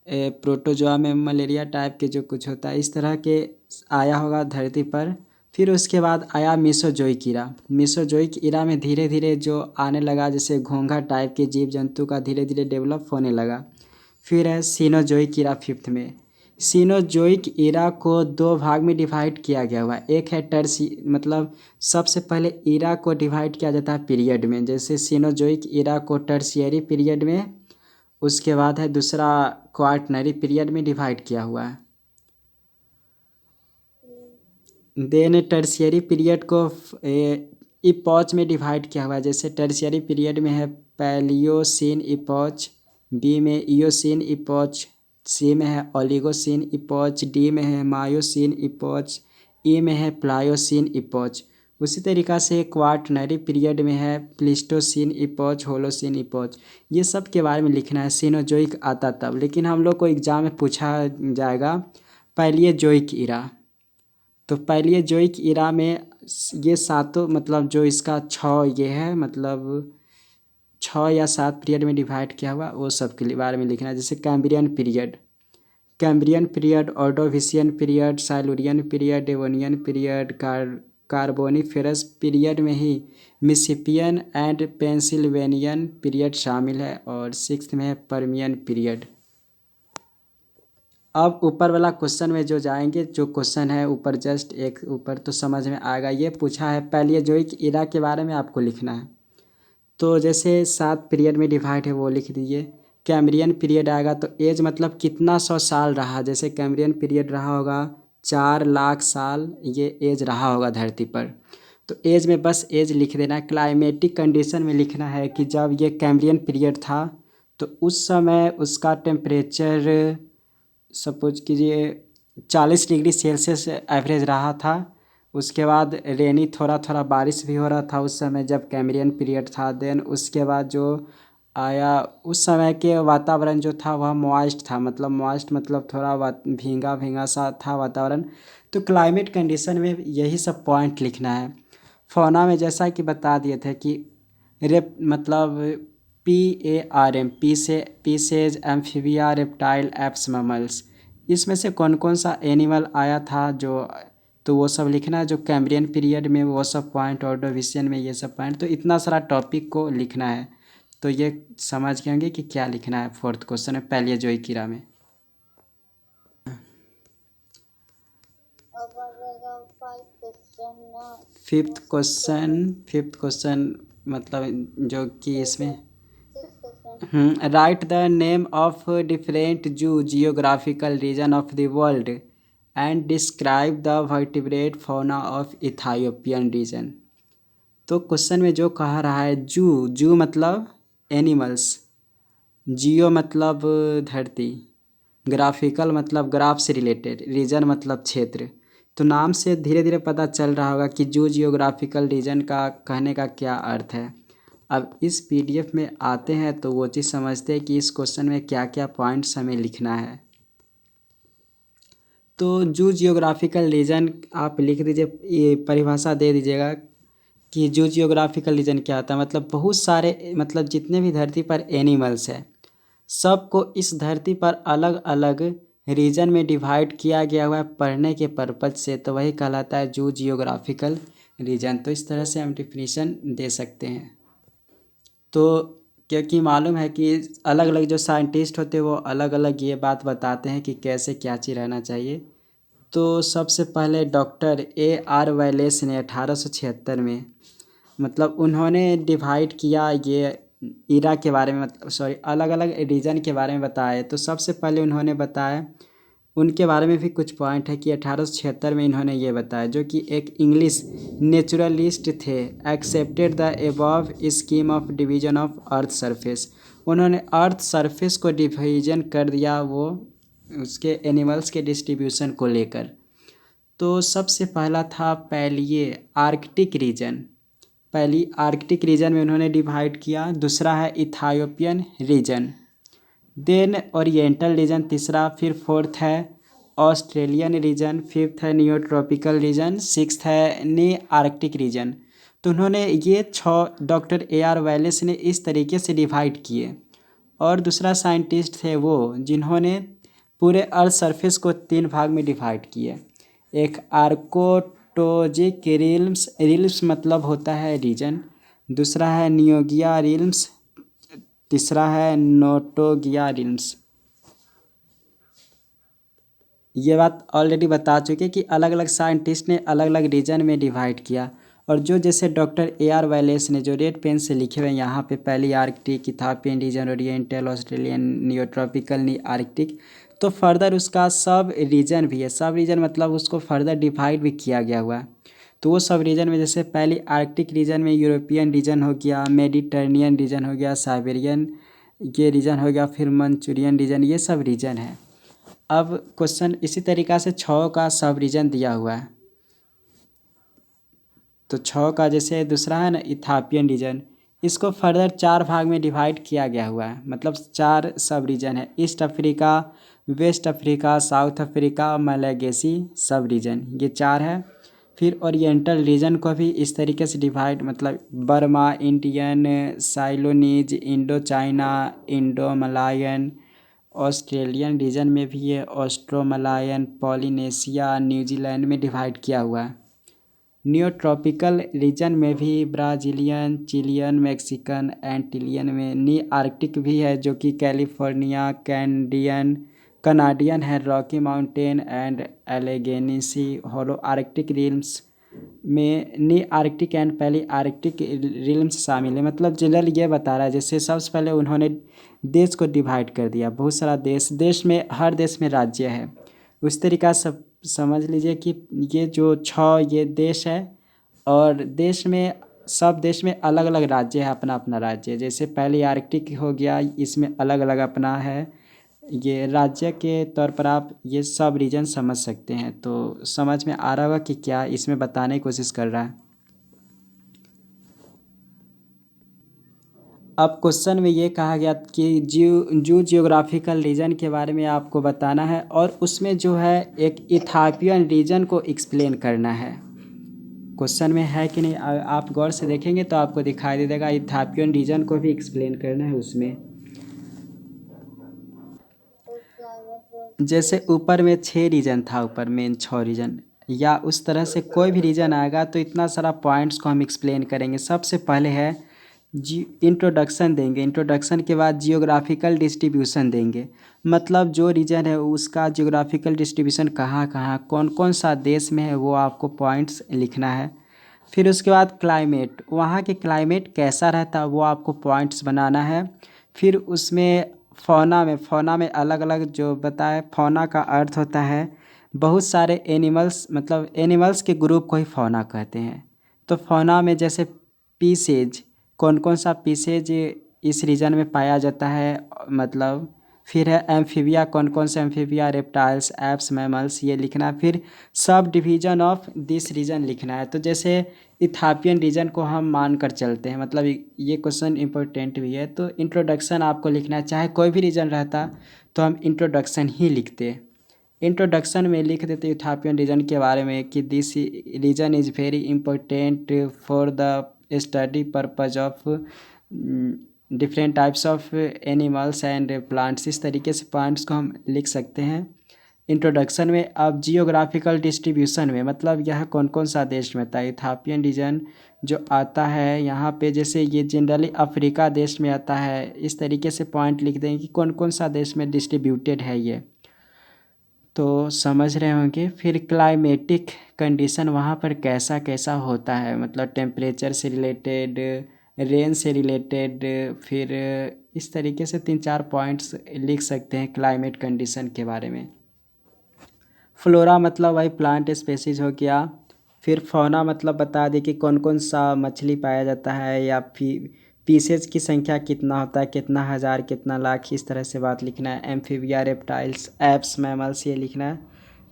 Speaker 1: प्रोटोजोआ में मलेरिया टाइप के जो कुछ होता है इस तरह के आया होगा धरती पर। फिर उसके बाद आया मीसोजोइक ईरा। मीसोजोइक ईरा में धीरे धीरे जो आने लगा, जैसे घोंघा टाइप के जीव जंतु का धीरे धीरे डेवलप होने लगा। फिर है सीनोजोइक ईरा 5th में। सीनोजोइक ईरा को 2 भाग में डिवाइड किया गया हुआ है। एक है मतलब सबसे पहले ईरा को डिवाइड किया जाता है पीरियड में, जैसे सीनोजोइक ईरा को टर्शियरी पीरियड में, उसके बाद है दूसरा क्वार्टनरी पीरियड में डिवाइड किया हुआ है। देन टर्शियरी पीरियड को इपॉच में डिवाइड किया हुआ है। जैसे टर्शियरी पीरियड में है पैलियोसीन इपॉच, बी में इयोसीन इपॉच, सी में है ओलिगोसीन इपॉच, डी में है मायोसीन इपॉच, ई में है प्लायोसीन इपॉच। उसी तरीक़ा से क्वार्टनरी पीरियड में है प्लिस्टोसीन इपॉच, होलोसीन इपॉच। ये सब के बारे में लिखना है। सीनोजोइक आता तब, लेकिन हम लोग को एग्ज़ाम में पूछा जाएगा पैलियोजोइक ईरा। तो पैलियोजोइक ईरा में ये सातों, मतलब जो इसका 6 ये है, मतलब 6 या 7 पीरियड में डिवाइड किया हुआ, वो सब के बारे में लिखना है। जैसे Cambrian period, Cambrian period, Ordovician period, Silurian period, Devonian period, Carboniferous period में ही मिसिसिपियन एंड पेंसिल्वेनियन पीरियड शामिल है, और सिक्स्थ में है पर्मियन पीरियड। अब ऊपर वाला क्वेश्चन में जो जाएंगे, जो क्वेश्चन है ऊपर जस्ट एक ऊपर तो समझ में आएगा। ये पूछा है पैलियोजोइक इरा के बारे में आपको लिखना है। तो जैसे 7 पीरियड में डिवाइड है वो लिख दीजिए। कैम्ब्रियन पीरियड आएगा तो एज मतलब कितना 100 साल रहा, जैसे कैम्ब्रियन पीरियड रहा होगा 4 लाख साल, ये एज रहा होगा धरती पर। तो एज में बस एज लिख देना है। क्लाइमेटिक कंडीशन में लिखना है कि जब ये कैम्ब्रियन पीरियड था तो उस समय उसका टेम्परेचर सपोज कीजिए 40 डिग्री सेल्सियस एवरेज रहा था। उसके बाद रेनी थोड़ा थोड़ा बारिश भी हो रहा था उस समय जब कैम्ब्रियन पीरियड था। देन उसके बाद जो आया उस समय के वातावरण जो था वह मॉइस्ट था, मतलब मॉइस्ट मतलब थोड़ा भींगा भींगा सा था वातावरण। तो क्लाइमेट कंडीशन में यही सब पॉइंट लिखना है। फौना में जैसा कि बता दिए थे कि रेप मतलब PARM, P says amphibia reptile apps mammals, इसमें से कौन कौन सा एनिमल आया था जो, तो वो सब लिखना है जो कैम्ब्रियन पीरियड में, वो सब पॉइंट, ऑर्डोविशियन में ये सब पॉइंट। तो इतना सारा टॉपिक को लिखना है। तो ये समझ गए होंगे कि क्या लिखना है फोर्थ क्वेश्चन में पैलियोजोइक इरा में। फिफ्थ क्वेश्चन मतलब जो कि इसमें write the name of different geographical region of the world and describe the vertebrate fauna of Ethiopian region. तो क्वेश्चन में जो कह रहा है जू मतलब एनिमल्स, जियो मतलब धरती, ग्राफिकल मतलब ग्राफ से रिलेटेड, रीजन मतलब क्षेत्र। तो नाम से धीरे धीरे पता चल रहा होगा कि जियोग्राफिकल रीजन का कहने का क्या अर्थ है। अब इस PDF में आते हैं तो वो चीज़ समझते हैं कि इस क्वेश्चन में क्या क्या पॉइंट्स हमें लिखना है। तो जियोग्राफिकल रीजन आप लिख दीजिए, ये परिभाषा दे दीजिएगा कि जियोग्राफिकल रीजन क्या होता है। मतलब बहुत सारे, मतलब जितने भी धरती पर एनिमल्स हैं सबको इस धरती पर अलग अलग रीजन में डिवाइड किया गया हुआ है पढ़ने के पर्पज से, तो वही कहलाता है जियोग्राफिकल रीजन। तो इस तरह से हम डिफिनीशन दे सकते हैं। तो क्योंकि मालूम है कि अलग अलग जो साइंटिस्ट होते हैं वो अलग अलग ये बात बताते हैं कि कैसे क्या चीज़ रहना चाहिए। तो सबसे पहले डॉक्टर AR वैलेस ने 1876 में, मतलब उन्होंने डिवाइड किया ये इरा के बारे में, मतलब सॉरी अलग अलग रीजन के बारे में बताया। तो सबसे पहले उन्होंने बताया, उनके बारे में भी कुछ पॉइंट है कि 1876 में इन्होंने ये बताया, जो कि एक इंग्लिश नेचुरलिस्ट थे। Accepted the above scheme of division of earth surface, उन्होंने अर्थ सरफेस को डिवीजन कर दिया वो उसके एनिमल्स के डिस्ट्रीब्यूशन को लेकर। तो सबसे पहला था पहले आर्कटिक रीजन, पहली आर्कटिक रीजन में उन्होंने डिवाइड किया। दूसरा है इथायोपियन रीजन, देन ओरिएंटल रीजन तीसरा, फिर फोर्थ है ऑस्ट्रेलियन रीजन, फिफ्थ है नियोट्रॉपिकल रीजन, सिक्स्थ है नी आर्कटिक रीजन। तो उन्होंने ये 6 डॉक्टर AR वैलेस ने इस तरीके से डिवाइड किए। और दूसरा साइंटिस्ट थे वो जिन्होंने पूरे अर्थ सरफेस को 3 भाग में डिवाइड किए। एक आर्कोटोजिक रिल्म्स मतलब होता है रीजन, दूसरा है नियोगिया रिल्म्स, तीसरा है नोटोगिया रिल्म्स। ये बात ऑलरेडी बता चुके कि अलग अलग साइंटिस्ट ने अलग अलग रीजन में डिवाइड किया। और जो जैसे डॉक्टर AR वैलेस ने जो रेड पेन से लिखे हुए यहाँ पे, पहली आर्कटिक, इथापियन रीजन, ओरिएंटल, ऑस्ट्रेलियन, नियोट्रॉपिकल, नी आर्कटिक। तो फर्दर उसका सब रीजन भी है, सब रीजन मतलब उसको फर्दर डिवाइड भी किया गया हुआ है। तो वो सब रीजन में जैसे पहली आर्कटिक रीजन में यूरोपियन रीजन हो गया, मेडिटरेनियन रीजन हो गया, साइबेरियन ये रीजन हो गया, फिर मंचूरियन रीजन, ये सब रीजन है। अब क्वेश्चन इसी तरीक़ा से 6 का सब रीजन दिया हुआ है। तो 6 का जैसे दूसरा है ना इथापियन रीजन, इसको फर्दर 4 भाग में डिवाइड किया गया हुआ है, मतलब 4 सब रीजन है। East Africa, West Africa, South Africa, Malagasy sub region, ये 4 है। फिर ओरिएंटल रीजन को भी इस तरीके से डिवाइड, मतलब Burma, Indian, Ceylonese, Indo China, Indo Malayan. Australian region में भी ये ऑस्ट्रो मलायन, पॉलिनेशिया, न्यूजीलैंड में डिवाइड किया हुआ है। नियोट्रॉपिकल रीजन में भी ब्राज़ीलियन, चिलियन, मैक्सिकन, एंटीलियन में नी आर्कटिक भी है जो कि कैलिफोर्निया, कनाडियन है, Rocky Mountain and Allegheny Holarctic realms में Nearctic and Palearctic realms शामिल है। मतलब जनरल ये बता रहा है, जैसे सबसे पहले उन्होंने देश को डिवाइड कर दिया, बहुत सारा देश में हर देश में राज्य है। उस तरीका सब समझ लीजिए कि ये जो ये देश है, और सब देश में अलग अलग राज्य है, अपना अपना राज्य। जैसे पहले आर्कटिक हो गया, इसमें अलग अलग अपना है ये राज्य के तौर पर आप ये सब रीजन समझ सकते हैं। तो समझ में आ रहा होगा कि क्या इसमें बताने की कोशिश कर रहा है। अब क्वेश्चन में ये कहा गया कि जियोग्राफिकल रीजन के बारे में आपको बताना है, और उसमें जो है एक इथापियन रीजन को एक्सप्लेन करना है। क्वेश्चन में है कि नहीं, आप गौर से देखेंगे तो आपको दिखाई दे देगा, इथापियन रीजन को भी एक्सप्लेन करना है उसमें। जैसे ऊपर में 6 रीजन था, ऊपर में 6 रीजन, या उस तरह से कोई भी रीजन आएगा तो इतना सारा पॉइंट्स को हम एक्सप्लेन करेंगे। सबसे पहले है इंट्रोडक्शन देंगे, इंट्रोडक्शन के बाद जियोग्राफिकल डिस्ट्रीब्यूशन देंगे। मतलब जो रीजन है उसका जियोग्राफिकल डिस्ट्रीब्यूशन कहाँ कहाँ कौन कौन सा देश में है वो आपको पॉइंट्स लिखना है। फिर उसके बाद क्लाइमेट, वहाँ के क्लाइमेट कैसा रहता है वो आपको पॉइंट्स बनाना है। फिर उसमें फौना में अलग अलग जो बताए, फौना का अर्थ होता है बहुत सारे एनिमल्स, मतलब एनिमल्स के ग्रुप को ही फौना कहते हैं। तो फौना में जैसे पीसेज, कौन कौन सा पीसेज इस रीजन में पाया जाता है, मतलब फिर है एम्फीबिया, कौन कौन से एम्फीबिया, रेप्टाइल्स, एप्स, मैमल्स, ये लिखना है। फिर sub division of this reason लिखना है। तो जैसे इथापियन रीजन को हम मान कर चलते हैं, मतलब ये क्वेश्चन इंपॉर्टेंट भी है। तो इंट्रोडक्शन आपको लिखना है, चाहे कोई भी रीजन रहता तो हम इंट्रोडक्शन ही लिखते। इंट्रोडक्शन में लिख देते इथापियन रीजन के बारे में कि this reason is very important for the study purpose of different types of animals and plants. इस तरीके से पॉइंट्स को हम लिख सकते हैं इंट्रोडक्शन में। अब जियोग्राफिकल डिस्ट्रीब्यूशन में, मतलब यह कौन कौन सा देश में आता है। इथापियन रीजन जो आता है यहाँ पे, जैसे ये जनरली अफ्रीका देश में आता है। इस तरीके से पॉइंट लिख देंगे कि कौन कौन सा देश में डिस्ट्रीब्यूटेड है ये, तो समझ रहे होंगे। फिर क्लाइमेटिक कंडीशन वहाँ पर कैसा कैसा होता है, मतलब टेम्परेचर से रिलेटेड, रेन से रिलेटेड। फिर इस तरीके से 3-4 पॉइंट्स लिख सकते हैं क्लाइमेट कंडीशन के बारे में। फ्लोरा मतलब वही प्लांट स्पेसीज हो गया। फिर फौना मतलब बता दें कि कौन कौन सा मछली पाया जाता है, या फिर पीसेज की संख्या कितना होता है, कितना हज़ार, कितना लाख, इस तरह से बात लिखना है। एम्फीबिया, रेप्टाइल्स, एप्स, मैमल्स, ये लिखना है।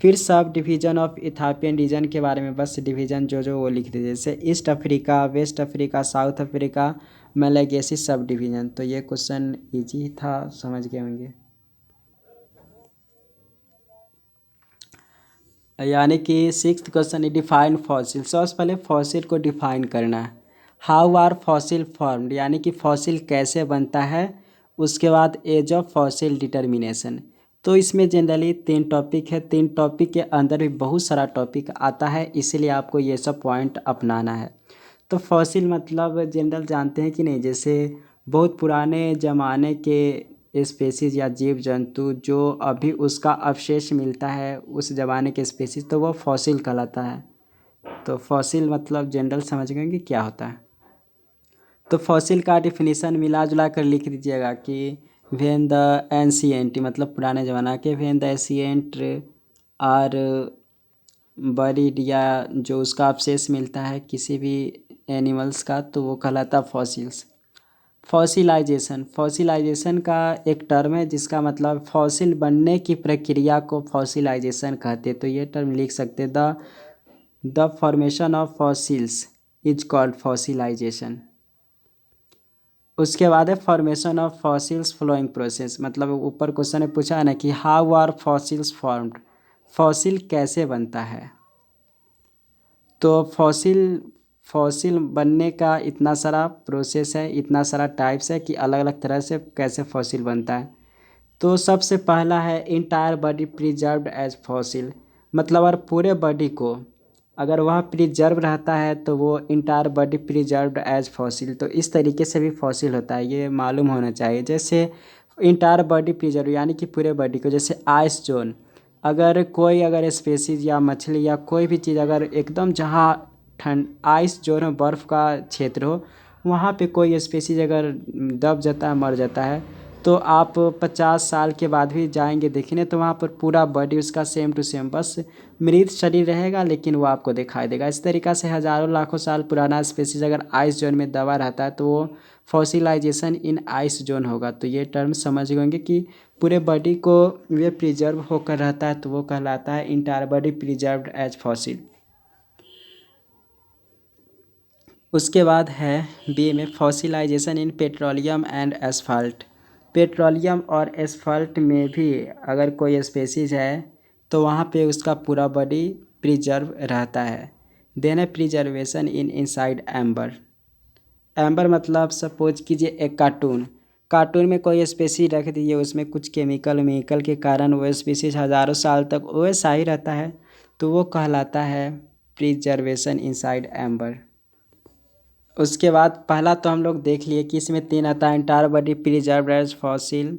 Speaker 1: फिर सब डिवीजन ऑफ इथापियन रीजन के बारे में बस डिवीजन जो वो लिख दीजिए, जैसे East Africa, West Africa, South Africa, Malagasy sub division. तो ये क्वेश्चन ईजी था, समझ गए होंगे। यानी कि 6th क्वेश्चन है डिफाइन फॉसिल। सबसे पहले फॉसिल को डिफाइन करना है। हाउ आर फॉसिल फॉर्म्ड, यानी कि फॉसिल कैसे बनता है। उसके बाद एज ऑफ फॉसिल डिटर्मिनेशन। तो इसमें जनरली 3 टॉपिक है, 3 टॉपिक के अंदर भी बहुत सारा टॉपिक आता है, इसीलिए आपको ये सब पॉइंट अपनाना है। तो फॉसिल मतलब जनरल जानते हैं कि नहीं, जैसे बहुत पुराने ज़माने के स्पेसीज या जीव जंतु जो अभी उसका अवशेष मिलता है उस ज़माने के स्पेसीज, तो वो फॉसिल कहलाता है। तो फॉसिल मतलब जनरल समझ गए कि क्या होता है। तो फॉसिल का डिफिनीसन मिला जुला कर लिख दीजिएगा कि व्हेन द एंशिएंट, मतलब पुराने ज़माना के, when the ancient are buried, या जो उसका अवशेष मिलता है किसी भी एनिमल्स का, तो वो कहलाता फॉसिल्स। फॉसिलाइजेशन का एक टर्म है जिसका मतलब फॉसिल बनने की प्रक्रिया को फॉसिलाइजेशन कहते हैं। तो ये टर्म लिख सकते हैं, the formation of fossils is called fossilization. उसके बाद है formation of fossils flowing process, मतलब ऊपर क्वेश्चन में पूछा है ना कि how are fossils formed, fossil कैसे बनता है। तो फॉसिल बनने का इतना सारा प्रोसेस है, इतना सारा टाइप्स है कि अलग अलग तरह से कैसे फॉसिल बनता है। तो सबसे पहला है entire body preserved as fossil, मतलब और पूरे बॉडी को अगर वह प्रिजर्व रहता है तो वो entire body preserved as fossil. तो इस तरीके से भी फॉसिल होता है, ये मालूम होना चाहिए। जैसे इंटायर बॉडी प्रिजर्व यानी कि पूरे बॉडी को, जैसे आइस जोन, अगर स्पेसीज या मछली या कोई भी चीज़ अगर एकदम जहाँ ठंड आइस जोन हो, बर्फ़ का क्षेत्र हो, वहाँ पे कोई स्पेसीज अगर दब जाता है, मर जाता है, तो आप 50 साल के बाद भी जाएंगे देखने तो वहाँ पर पूरा बॉडी उसका सेम टू सेम, बस मृत शरीर रहेगा लेकिन वो आपको दिखाई देगा। इस तरीक़ा से हज़ारों लाखों साल पुराना स्पेसीज अगर आइस जोन में दबा रहता है तो वो फॉसिलाइजेशन इन आइस जोन होगा। तो ये टर्म समझ गए कि पूरे बॉडी को वे प्रिजर्व होकर रहता है तो वो कहलाता है entire body preserved as fossil. उसके बाद है बी में fossilization in petroleum and asphalt. Petroleum और एसफाल्ट में भी अगर कोई स्पेसीज है तो वहाँ पे उसका पूरा बॉडी प्रिजर्व रहता है। देन है preservation in inside amber. Amber मतलब सपोज कीजिए एक कार्टून, कार्टून में कोई स्पेसीज रख दीजिए, उसमें कुछ केमिकल के कारण वो स्पेसीज हज़ारों साल तक वैसा ही रहता है तो वो कहलाता है प्रिजर्वेशन इनसाइड एम्बर। उसके बाद पहला तो हम लोग देख लिए कि इसमें 3 आता है entire body preserved as fossil,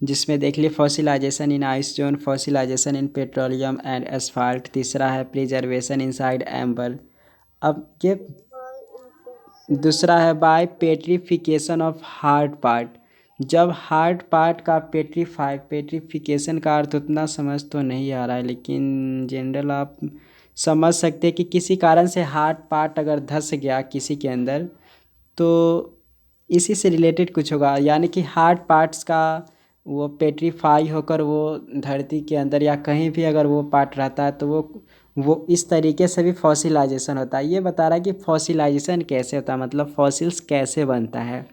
Speaker 1: जिसमें देख लिए fossilization in ice zone, fossilization in petroleum and asphalt. तीसरा है प्रिजर्वेशन इनसाइड एम्बर। अब ये दूसरा है by petrification of hard part. जब हार्ड पार्ट का पेट्रीफिकेशन का अर्थ उतना समझ तो नहीं आ रहा है, लेकिन जनरल आप समझ सकते हैं कि किसी कारण से हार्ड पार्ट अगर धंस गया किसी के अंदर तो इसी से रिलेटेड कुछ होगा, यानी कि हार्ड पार्ट्स का वो पेट्रीफाई होकर वो धरती के अंदर या कहीं भी अगर वो पार्ट रहता है तो वो इस तरीके से भी फॉसिलाइजेशन होता है। ये बता रहा है कि फॉसिलाइजेशन कैसे होता है, मतलब फॉसिल्स कैसे बनता है।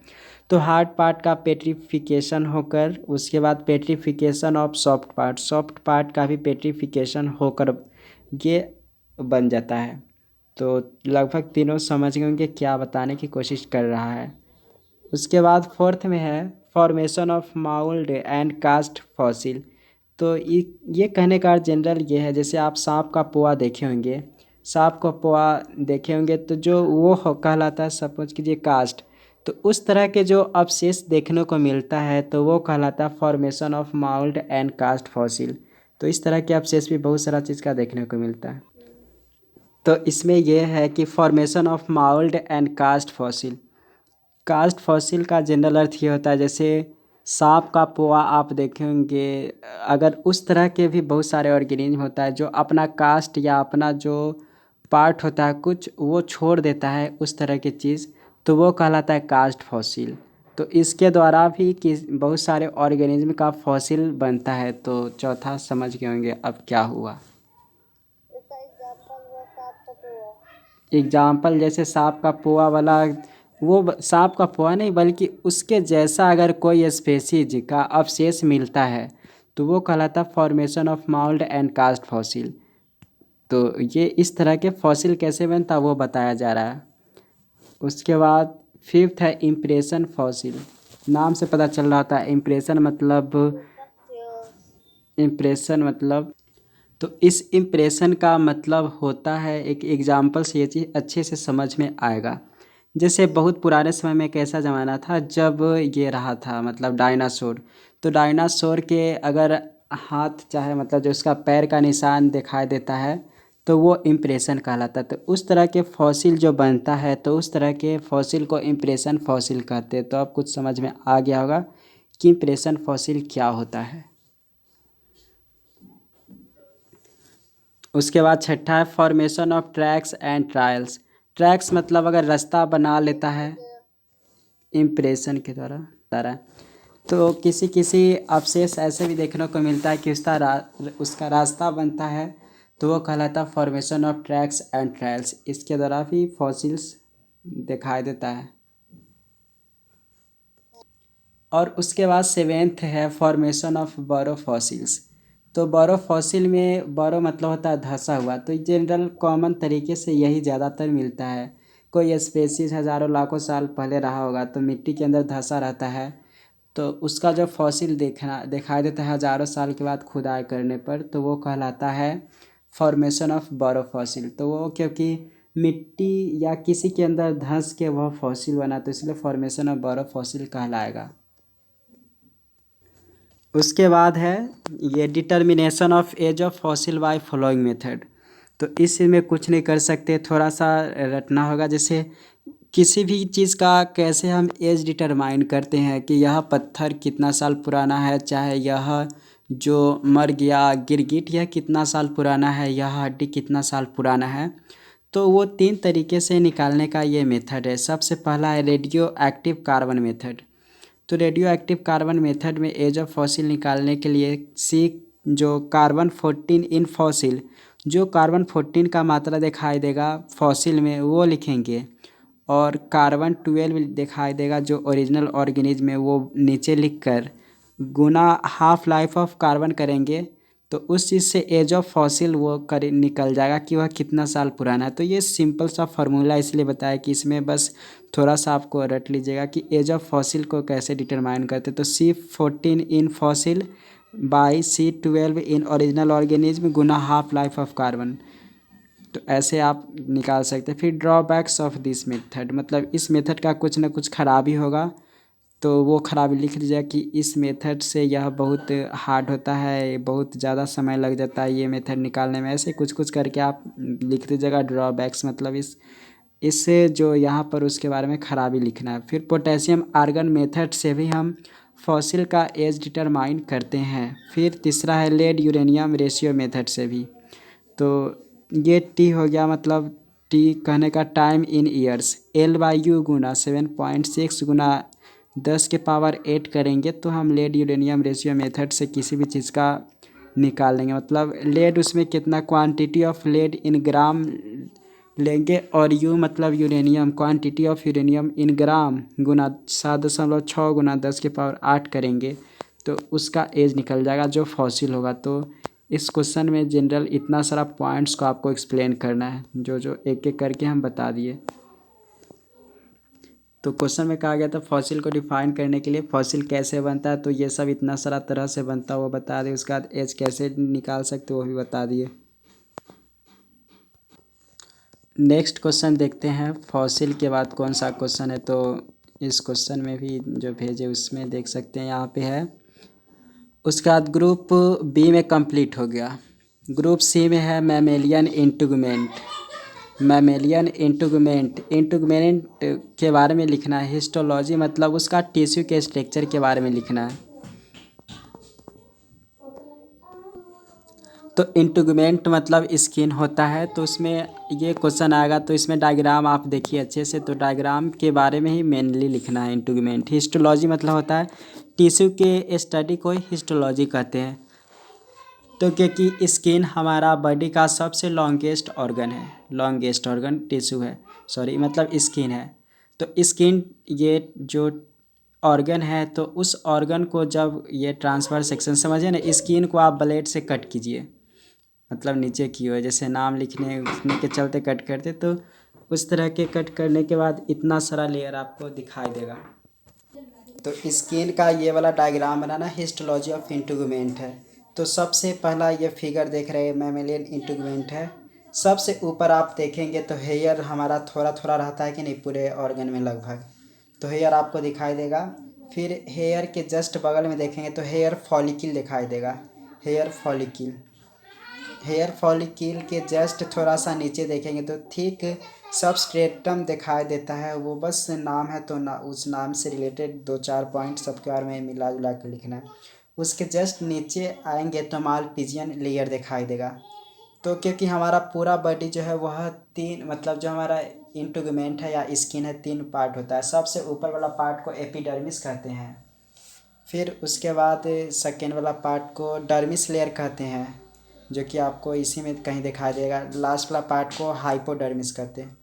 Speaker 1: तो हार्ड पार्ट का पेट्रीफिकेशन होकर उसके बाद पेट्रीफिकेशन ऑफ सॉफ्ट पार्ट का भी पेट्रीफिकेशन होकर ये बन जाता है। तो लगभग तीनों समझ गए होंगे क्या बताने की कोशिश कर रहा है। उसके बाद फोर्थ में है formation of mould and cast fossil. तो ये कहने का जनरल ये है, जैसे आप सांप का पोआ देखे होंगे, सांप का पोआ देखे होंगे तो जो वो कहलाता है सपोज कीजिए कास्ट। तो उस तरह के जो अवशेष देखने को मिलता है तो वो कहलाता है formation of mould and cast fossil. तो इस तरह के अवशेष भी बहुत सारा चीज़ का देखने को मिलता है। तो इसमें यह है कि formation of mould and cast fossil. Cast fossil का जनरल अर्थ ये होता है, जैसे सांप का पोआ आप देखे होंगे, अगर उस तरह के भी बहुत सारे ऑर्गेनिज्म होता है जो अपना कास्ट या अपना जो पार्ट होता है कुछ वो छोड़ देता है उस तरह की चीज़, तो वो कहलाता है कास्ट फॉसिल। तो इसके द्वारा भी कि बहुत सारे ऑर्गेनिज्म का फॉसिल बनता है। तो चौथा समझ गए होंगे अब क्या हुआ। एग्जाम्पल जैसे सांप का पोआ वाला, वो सांप का पोआ नहीं बल्कि उसके जैसा अगर कोई स्पेसीज का अवशेष मिलता है तो वो कहलाता formation of mould and cast fossil. तो ये इस तरह के फॉसिल कैसे बनता वो बताया जा रहा है। उसके बाद फिफ्थ है इम्प्रेशन फॉसिल। नाम से पता चल रहा था इम्प्रेशन मतलब तो इस इम्प्रेशन का मतलब होता है, एक एग्जाम्पल से ये चीज़ अच्छे से समझ में आएगा। जैसे बहुत पुराने समय में एक ऐसा ज़माना था जब ये रहा था मतलब डायनासोर। तो डायनासोर के अगर हाथ चाहे मतलब जो उसका पैर का निशान दिखाई देता है तो वो इम्प्रेशन कहलाता है। तो उस तरह के फॉसिल जो बनता है तो उस तरह के फॉसिल को इम्प्रेशन फॉसिल कहते हैं। तो अब कुछ समझ में आ गया होगा कि इम्प्रेशन फॉसिल क्या होता है। उसके बाद छठा है formation of tracks and trials. Tracks मतलब अगर रास्ता बना लेता है इम्प्रेशन के द्वारा। तो किसी किसी अवशेष ऐसे भी देखने को मिलता है कि उसका रास्ता बनता है तो वो कहलाता formation of tracks and trials. इसके द्वारा भी फॉसिल्स दिखाई देता है। और उसके बाद सेवेंथ है फॉर्मेशन ऑफ बरो फॉसिल्स। तो बरो फॉसिल में बरो मतलब होता है धंसा हुआ। तो जनरल कॉमन तरीके से यही ज़्यादातर मिलता है। कोई स्पेसीज हज़ारों लाखों साल पहले रहा होगा तो मिट्टी के अंदर धंसा रहता है तो उसका जो फॉसिल दिखाई देता है हज़ारों साल के बाद खुदाई करने पर तो वो कहलाता है फॉर्मेशन ऑफ बोरो फॉसिल, तो वो क्योंकि मिट्टी या किसी के अंदर धंस के वह फॉसिल बना तो इसलिए फॉर्मेशन ऑफ बोरो फॉसिल कहलाएगा। उसके बाद है ये determination of age of fossil by following method. तो इसमें कुछ नहीं कर सकते, थोड़ा सा रटना होगा। जैसे किसी भी चीज़ का कैसे हम एज डिटरमाइन करते हैं कि यह पत्थर कितना साल पुराना है, चाहे यह जो मर गया गिरगिट यह कितना साल पुराना है, यह हड्डी कितना साल पुराना है। तो वो 3 तरीके से निकालने का ये मेथड है। सबसे पहला है रेडियो एक्टिव कार्बन मेथड। तो रेडियो एक्टिव कार्बन मेथड में एज ऑफ फॉसिल निकालने के लिए जो कार्बन 14 इन फॉसिल, जो कार्बन 14 का मात्रा दिखाई देगा फॉसिल में वो लिखेंगे, और कार्बन 12 दिखाई देगा जो ओरिजिनल ऑर्गेनिज्म में वो नीचे लिखकर गुना हाफ लाइफ ऑफ कार्बन करेंगे। तो उस चीज़ से एज ऑफ फॉसिल वो कर निकल जाएगा कि वह कितना साल पुराना है। तो ये सिंपल सा फार्मूला इसलिए बताया कि इसमें बस थोड़ा सा आपको रट लीजिएगा कि एज ऑफ फॉसिल को कैसे डिटरमाइन करते। तो C14 in fossil by C12 in original organism Guna half life of carbon. तो ऐसे आप निकाल सकते हैं। फिर ड्रॉबैक्स ऑफ दिस मेथड, मतलब इस मेथड का कुछ ना कुछ खराबी होगा, तो वो खराबी लिख दीजिएगा कि इस मेथड से यह बहुत हार्ड होता है, बहुत ज़्यादा समय लग जाता है ये मेथड निकालने में। ऐसे कुछ कुछ करके आप लिख दीजिएगा ड्रॉबैक्स, मतलब इससे जो यहाँ पर उसके बारे में खराबी लिखना है। फिर पोटेशियम आर्गन मेथड से भी हम फॉसिल का एज डिटरमाइन करते हैं। फिर तीसरा है लेड यूरेनियम रेशियो मेथड से भी। तो ये टी हो गया, मतलब टी कहने का टाइम इन ईयर्स, L/U गुना 7.6 गुना 10⁸ करेंगे तो हम लेड यूरेनियम रेशियो मेथड से किसी भी चीज़ का निकाल लेंगे। मतलब लेड उसमें कितना क्वांटिटी ऑफ लेड इन ग्राम लेंगे, और यू मतलब यूरेनियम क्वांटिटी ऑफ यूरेनियम इन ग्राम गुना 7.6 गुना 10⁸ करेंगे तो उसका एज निकल जाएगा जो फॉसिल होगा। तो इस क्वेश्चन में जनरल इतना सारा पॉइंट्स को आपको एक्सप्लेन करना है, जो जो एक एक करके हम बता दिए। तो क्वेश्चन में कहा गया था फॉसिल को डिफाइन करने के लिए फॉसिल कैसे बनता है, तो ये सब इतना सारा तरह से बनता है वो बता दिए। उसके बाद एज कैसे निकाल सकते वो भी बता दिए। नेक्स्ट क्वेश्चन देखते हैं फॉसिल के बाद कौन सा क्वेश्चन है। तो इस क्वेश्चन में भी जो भेजे उसमें देख सकते हैं, यहाँ पे है। उसके बाद ग्रुप बी में कंप्लीट हो गया। ग्रुप सी में है मैमेलियन इंटीगुमेंट। मैमेलियन इंटीगुमेंट के बारे में लिखना है। हिस्टोलॉजी मतलब उसका टिश्यू के स्ट्रक्चर के बारे में लिखना है। तो इंटीगुमेंट मतलब स्किन होता है, तो उसमें ये क्वेश्चन आएगा तो इसमें डायग्राम आप देखिए अच्छे से। तो डायग्राम के बारे में ही मेनली लिखना है इंटीगुमेंट। हिस्टोलॉजी मतलब होता है टिश्यू के स्टडी को हिस्टोलॉजी कहते हैं। तो क्योंकि स्किन हमारा बॉडी का सबसे लॉन्गेस्ट ऑर्गन है, लॉन्गेस्ट ऑर्गन टिश्यू है, सॉरी मतलब स्किन है। तो स्किन ये जो ऑर्गन है, तो उस ऑर्गन को जब ये ट्रांसफर सेक्शन समझिए ना, स्किन को आप ब्लेड से कट कीजिए, मतलब नीचे की ओर जैसे नाम लिखने के चलते कट करते, तो उस तरह के कट करने के बाद इतना सारा लेयर आपको दिखाई देगा। तो स्किन का ये वाला डायग्राम बनाना हिस्टोलॉजी ऑफ इंटीगुमेंट है। तो सबसे पहला ये फिगर देख रहे हैं मैमेलियन इंटीगुमेंट है। सबसे ऊपर आप देखेंगे तो हेयर हमारा थोड़ा थोड़ा रहता है कि नहीं पूरे ऑर्गन में लगभग, तो हेयर आपको दिखाई देगा। फिर हेयर के जस्ट बगल में देखेंगे तो हेयर फॉलिकल दिखाई देगा, हेयर फॉलिकल। हेयर फॉलिकल के जस्ट थोड़ा सा नीचे देखेंगे तो थिक सबस्ट्रेटम दिखाई देता है। वो बस नाम है, तो ना उस नाम से रिलेटेड 2-4 पॉइंट सबके बारे में मिला जुला कर लिखना है। उसके जस्ट नीचे आएंगे तो मालपीजियन लेयर दिखाई देगा। तो क्योंकि हमारा पूरा बॉडी जो है वह 3 मतलब जो हमारा इंटीगुमेंट है या स्किन है 3 पार्ट होता है। सबसे ऊपर वाला पार्ट को एपिडर्मिस कहते हैं। फिर उसके बाद सेकेंड वाला पार्ट को डर्मिस लेयर कहते हैं, जो कि आपको इसी में कहीं दिखाई देगा। लास्ट वाला पार्ट को हाइपोडर्मिस कहते हैं।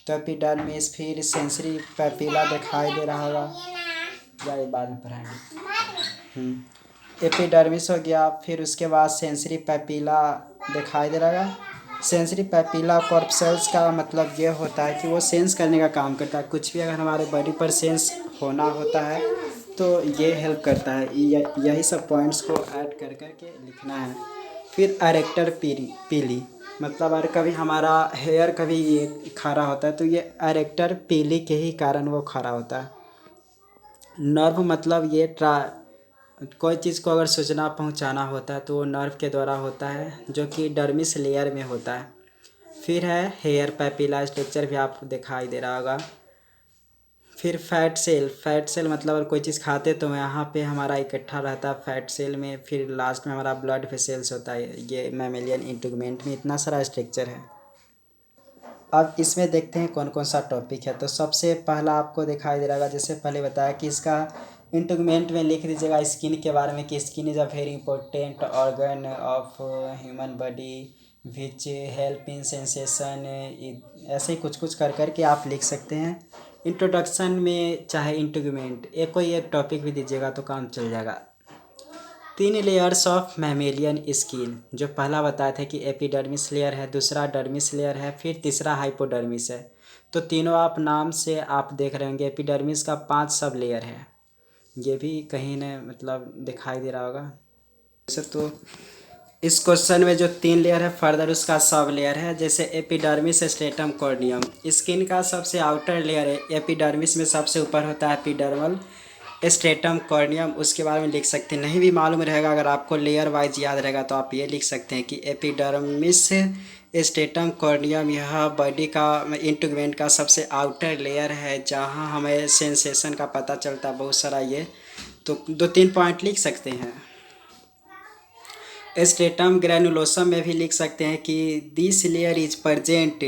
Speaker 1: तो एपिडर्मिस, फिर सेंसरी पैपिला दिखाई दे रहा होगा, या ये बाद में पढ़ाएंगे। एपिडर्मिस हो गया, फिर उसके बाद सेंसरी पैपिला दिखाई दे रहा है। सेंसरी पैपिला कॉर्पसेल्स का मतलब ये होता है कि वो सेंस करने का काम करता है। कुछ भी अगर हमारे बॉडी पर सेंस होना होता है तो ये हेल्प करता है। यही सब पॉइंट्स को ऐड कर कर के लिखना है। फिर एरेक्टर पीली, मतलब अगर कभी हमारा हेयर कभी ये खड़ा होता है तो ये एरेक्टर पीली के ही कारण वो खड़ा होता है। नर्व मतलब ये कोई चीज़ को अगर सूचना पहुंचाना होता है तो वो नर्व के द्वारा होता है, जो कि डर्मिस लेयर में होता है। फिर है हेयर पैपिला स्ट्रक्चर, भी आपको दिखाई दे रहा होगा। फिर फैट सेल मतलब अगर कोई चीज़ खाते तो यहाँ पे हमारा इकट्ठा रहता है फैट सेल में। फिर लास्ट में हमारा ब्लड वेसल्स होता है। ये मैमेलियन इंटीग्यूमेंट में इतना सारा स्ट्रक्चर है। अब इसमें देखते हैं कौन कौन सा टॉपिक है। तो सबसे पहला आपको दिखाई दे रहा होगा, जैसे पहले बताया कि इसका इंटीग्यूमेंट में लिख दीजिएगा स्किन के बारे में कि skin is a very important organ of human body which help in sensation. ऐसे ही कुछ कुछ कर कर के आप लिख सकते हैं। इंट्रोडक्शन में चाहे इंटीग्यूमेंट कोई एक टॉपिक भी दीजिएगा तो काम चल जाएगा। 3 लेयर्स ऑफ मैमेलियन स्किन, जो पहला बताए थे कि एपिडर्मिस लेयर है, दूसरा डर्मिस लेयर है, फिर तीसरा हाइपोडर्मिस है। तो तीनों आप नाम से आप देख रहे होंगे। एपिडर्मिस का 5 सब लेयर है, ये भी कहीं न मतलब दिखाई दे रहा होगा वैसे। तो इस क्वेश्चन में जो 3 लेयर है फर्दर उसका सब लेयर है। जैसे एपिडर्मिस स्ट्रेटम कॉर्नियम स्किन का सबसे आउटर लेयर है। एपिडर्मिस में सबसे ऊपर होता है एपिडर्मल स्ट्रेटम कॉर्नियम, उसके बारे में लिख सकते हैं। नहीं भी मालूम रहेगा, अगर आपको लेयर वाइज याद रहेगा तो आप ये लिख सकते हैं कि एपिडर्मिस स्ट्रेटम कॉर्नियम यह बॉडी का इंटीग्यूमेंट का सबसे आउटर लेयर है, जहाँ हमें सेंसेशन का पता चलता है बहुत सारा। ये तो 2-3 पॉइंट लिख सकते हैं। स्ट्रेटम ग्रैनुलोसम में भी लिख सकते हैं कि this layer is present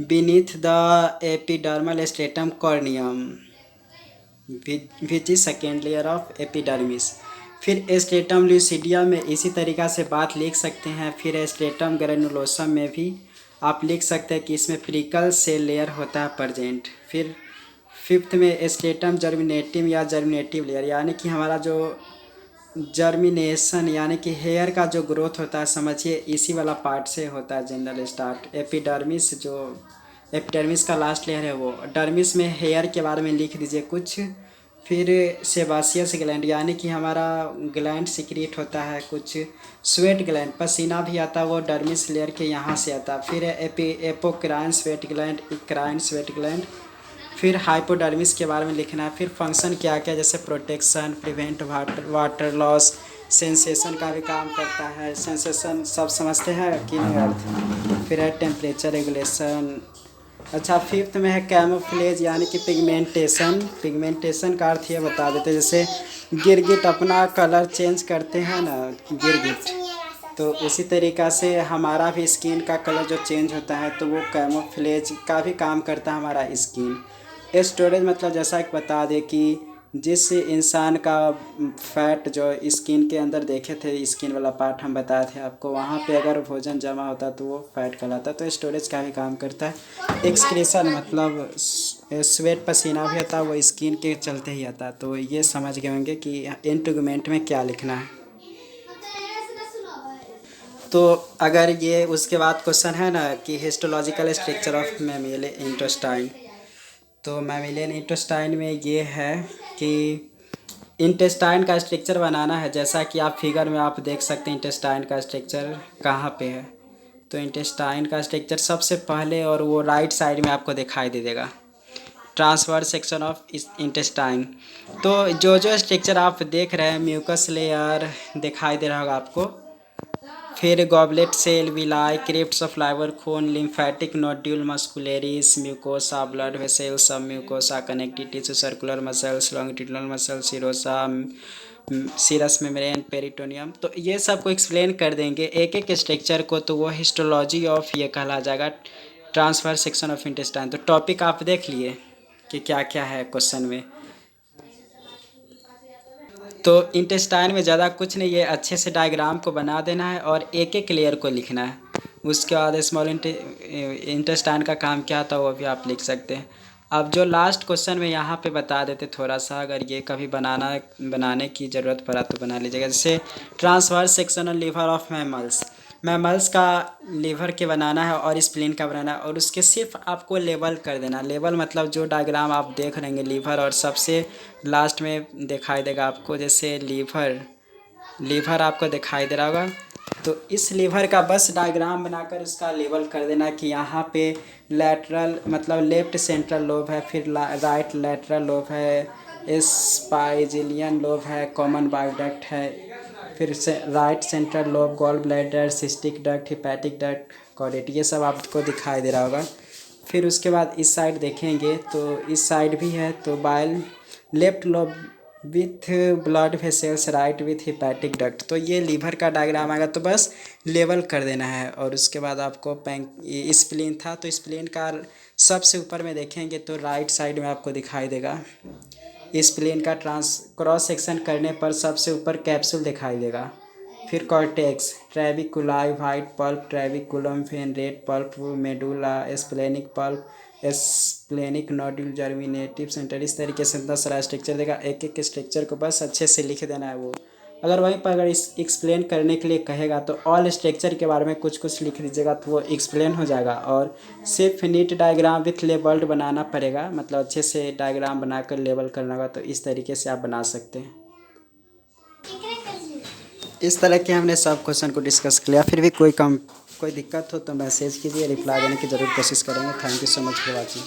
Speaker 1: beneath the epidermal stratum corneum which is second layer of epidermis. फिर स्ट्रेटम ल्यूसिडियम में इसी तरीक़ा से बात लिख सकते हैं। फिर स्ट्रेटम ग्रैनुलोसम में भी आप लिख सकते हैं कि इसमें प्रिकल सेल लेयर होता है प्रेजेंट। फिर 5th में स्ट्रेटम जर्मिनेटिव या जर्मिनेटिव लेयर, यानी कि हमारा जो जर्मिनेशन यानी कि हेयर का जो ग्रोथ होता है, समझिए इसी वाला पार्ट से होता है जनरल स्टार्ट। एपिडर्मिस का लास्ट लेयर है वो। डर्मिस में हेयर के बारे में लिख दीजिए कुछ। फिर सेबासियस ग्लैंड, यानी कि हमारा ग्लैंड सिक्रीट होता है कुछ। स्वेट ग्लैंड, पसीना भी आता है, वो डर्मिस लेयर के यहाँ से आता है। फिर apocrine sweat gland, eccrine sweat gland. फिर हाइपोडर्मिस के बारे में लिखना है। फिर फंक्शन क्या क्या, जैसे protection, prevent water loss, sensation का भी काम करता है। सेंसेशन सब समझते हैं कि नहीं अर्थ। फिर है टेम्परेचर रेगुलेशन। अच्छा, 5th में है कैमोफ्लेज, यानी कि पिगमेंटेशन। पिगमेंटेशन का अर्थ ये बता देते, जैसे गिरगिट अपना कलर चेंज करते हैं ना, गिरगिट, तो इसी तरीक़ा से हमारा भी स्किन का कलर जो चेंज होता है तो वो कैमोफ्लेज का भी काम करता है हमारा स्किन। स्टोरेज मतलब जैसा कि बता दें कि जिस इंसान का फैट जो स्किन के अंदर देखे थे, स्किन वाला पार्ट हम बताए थे आपको, वहाँ पे अगर भोजन जमा होता तो वो फैट कहलाता। तो स्टोरेज का भी काम करता है। एक्सक्रीशन मतलब स्वेट, पसीना भी आता है, वो स्किन के चलते ही आता है। तो ये समझ गए होंगे कि इंटीग्यूमेंट में क्या लिखना है। तो अगर ये उसके बाद क्वेश्चन है ना कि histological structure of mammalian intestine, तो मैमेलियन इंटेस्टाइन में ये है कि इंटेस्टाइन का स्ट्रक्चर बनाना है। जैसा कि आप फिगर में आप देख सकते हैं इंटेस्टाइन का स्ट्रक्चर कहाँ पे है। तो इंटेस्टाइन का स्ट्रक्चर सबसे पहले, और वो राइट साइड में आपको दिखाई दे देगा, ट्रांसवर्स सेक्शन ऑफ इंटेस्टाइन। तो जो जो स्ट्रक्चर आप देख रहे हैं, म्यूकस लेयर दिखाई दे रहा होगा आपको। फिर goblet cell, villi, crypts of Lieberkuhn, lymphatic nodule, muscularis, mucosa, blood vessels, sub mucosa, connective tissue, circular muscles, longitudinal muscles, serosa, serous membrane, peritoneum. तो ये सब को एक्सप्लेन कर देंगे एक एक स्ट्रक्चर को, तो वो हिस्टोलॉजी ऑफ ये कहला जाएगा, ट्रांसफर सेक्शन ऑफ इंटेस्टाइन। तो टॉपिक आप देख लिए कि क्या क्या है क्वेश्चन में। तो इंटेस्टाइन में ज़्यादा कुछ नहीं, ये अच्छे से डायग्राम को बना देना है और एक एक लेयर को लिखना है। उसके बाद स्मॉल इंटेस्टाइन का काम क्या था वो भी आप लिख सकते हैं। अब जो लास्ट क्वेश्चन में यहाँ पे बता देते थोड़ा सा, अगर ये कभी बनाने की ज़रूरत पड़ा तो बना लीजिएगा। जैसे transverse section liver of mammals का लीवर के बनाना है और स्प्लीन का बनाना है, और उसके सिर्फ आपको लेबल कर देना। लेबल मतलब जो डायग्राम आप देख रहे हैं लीवर, और सबसे लास्ट में दिखाई देगा आपको जैसे लीवर आपको दिखाई दे रहा होगा, तो इस लीवर का बस डायग्राम बनाकर उसका लेबल कर देना कि यहाँ पे लैटरल मतलब लेफ्ट सेंट्रल लोब है, फिर राइट लैटरल लोब है, स्पाइजिलियन लोब है, कॉमन बायोडक्ट है, फिर से right central lobe, gall bladder, cystic duct, hepatic duct, caudate, ये सब आपको दिखाई दे रहा होगा। फिर उसके बाद इस साइड देखेंगे तो इस साइड भी है, तो bile left lobe with blood vessels, right with hepatic duct. तो ये लीवर का डायग्राम आएगा, तो बस लेवल कर देना है। और उसके बाद आपको स्प्लीन था, तो स्प्लीन का सबसे ऊपर में देखेंगे तो राइट साइड में आपको दिखाई देगा। स्प्लीन का क्रॉस सेक्शन करने पर सबसे ऊपर कैप्सूल दिखाई देगा। फिर कॉर्टेक्स, ट्रेविकुलाई, वाइट पल्प, ट्रेविकुलम, फिर red pulp, medulla, splenic pulp, splenic nodule, germinative centre, इस तरीके से 10 सारा स्ट्रक्चर देगा। एक एक स्ट्रक्चर को बस अच्छे से लिख देना है वो। अगर वहीं पर अगर इस एक्सप्लेन करने के लिए कहेगा तो ऑल स्ट्रक्चर के बारे में कुछ कुछ लिख दीजिएगा, तो वो एक्सप्लेन हो जाएगा। और सिर्फ नीट डायग्राम विथ लेबल्ड बनाना पड़ेगा, मतलब अच्छे से डायग्राम बनाकर लेबल करना होगा। तो इस तरीके से आप बना सकते हैं। इस तरह के हमने सब क्वेश्चन को डिस्कस किया। फिर भी कोई दिक्कत हो तो मैसेज कीजिए, रिप्लाई देने की ज़रूर कोशिश करेंगे। Thank you so much for watching.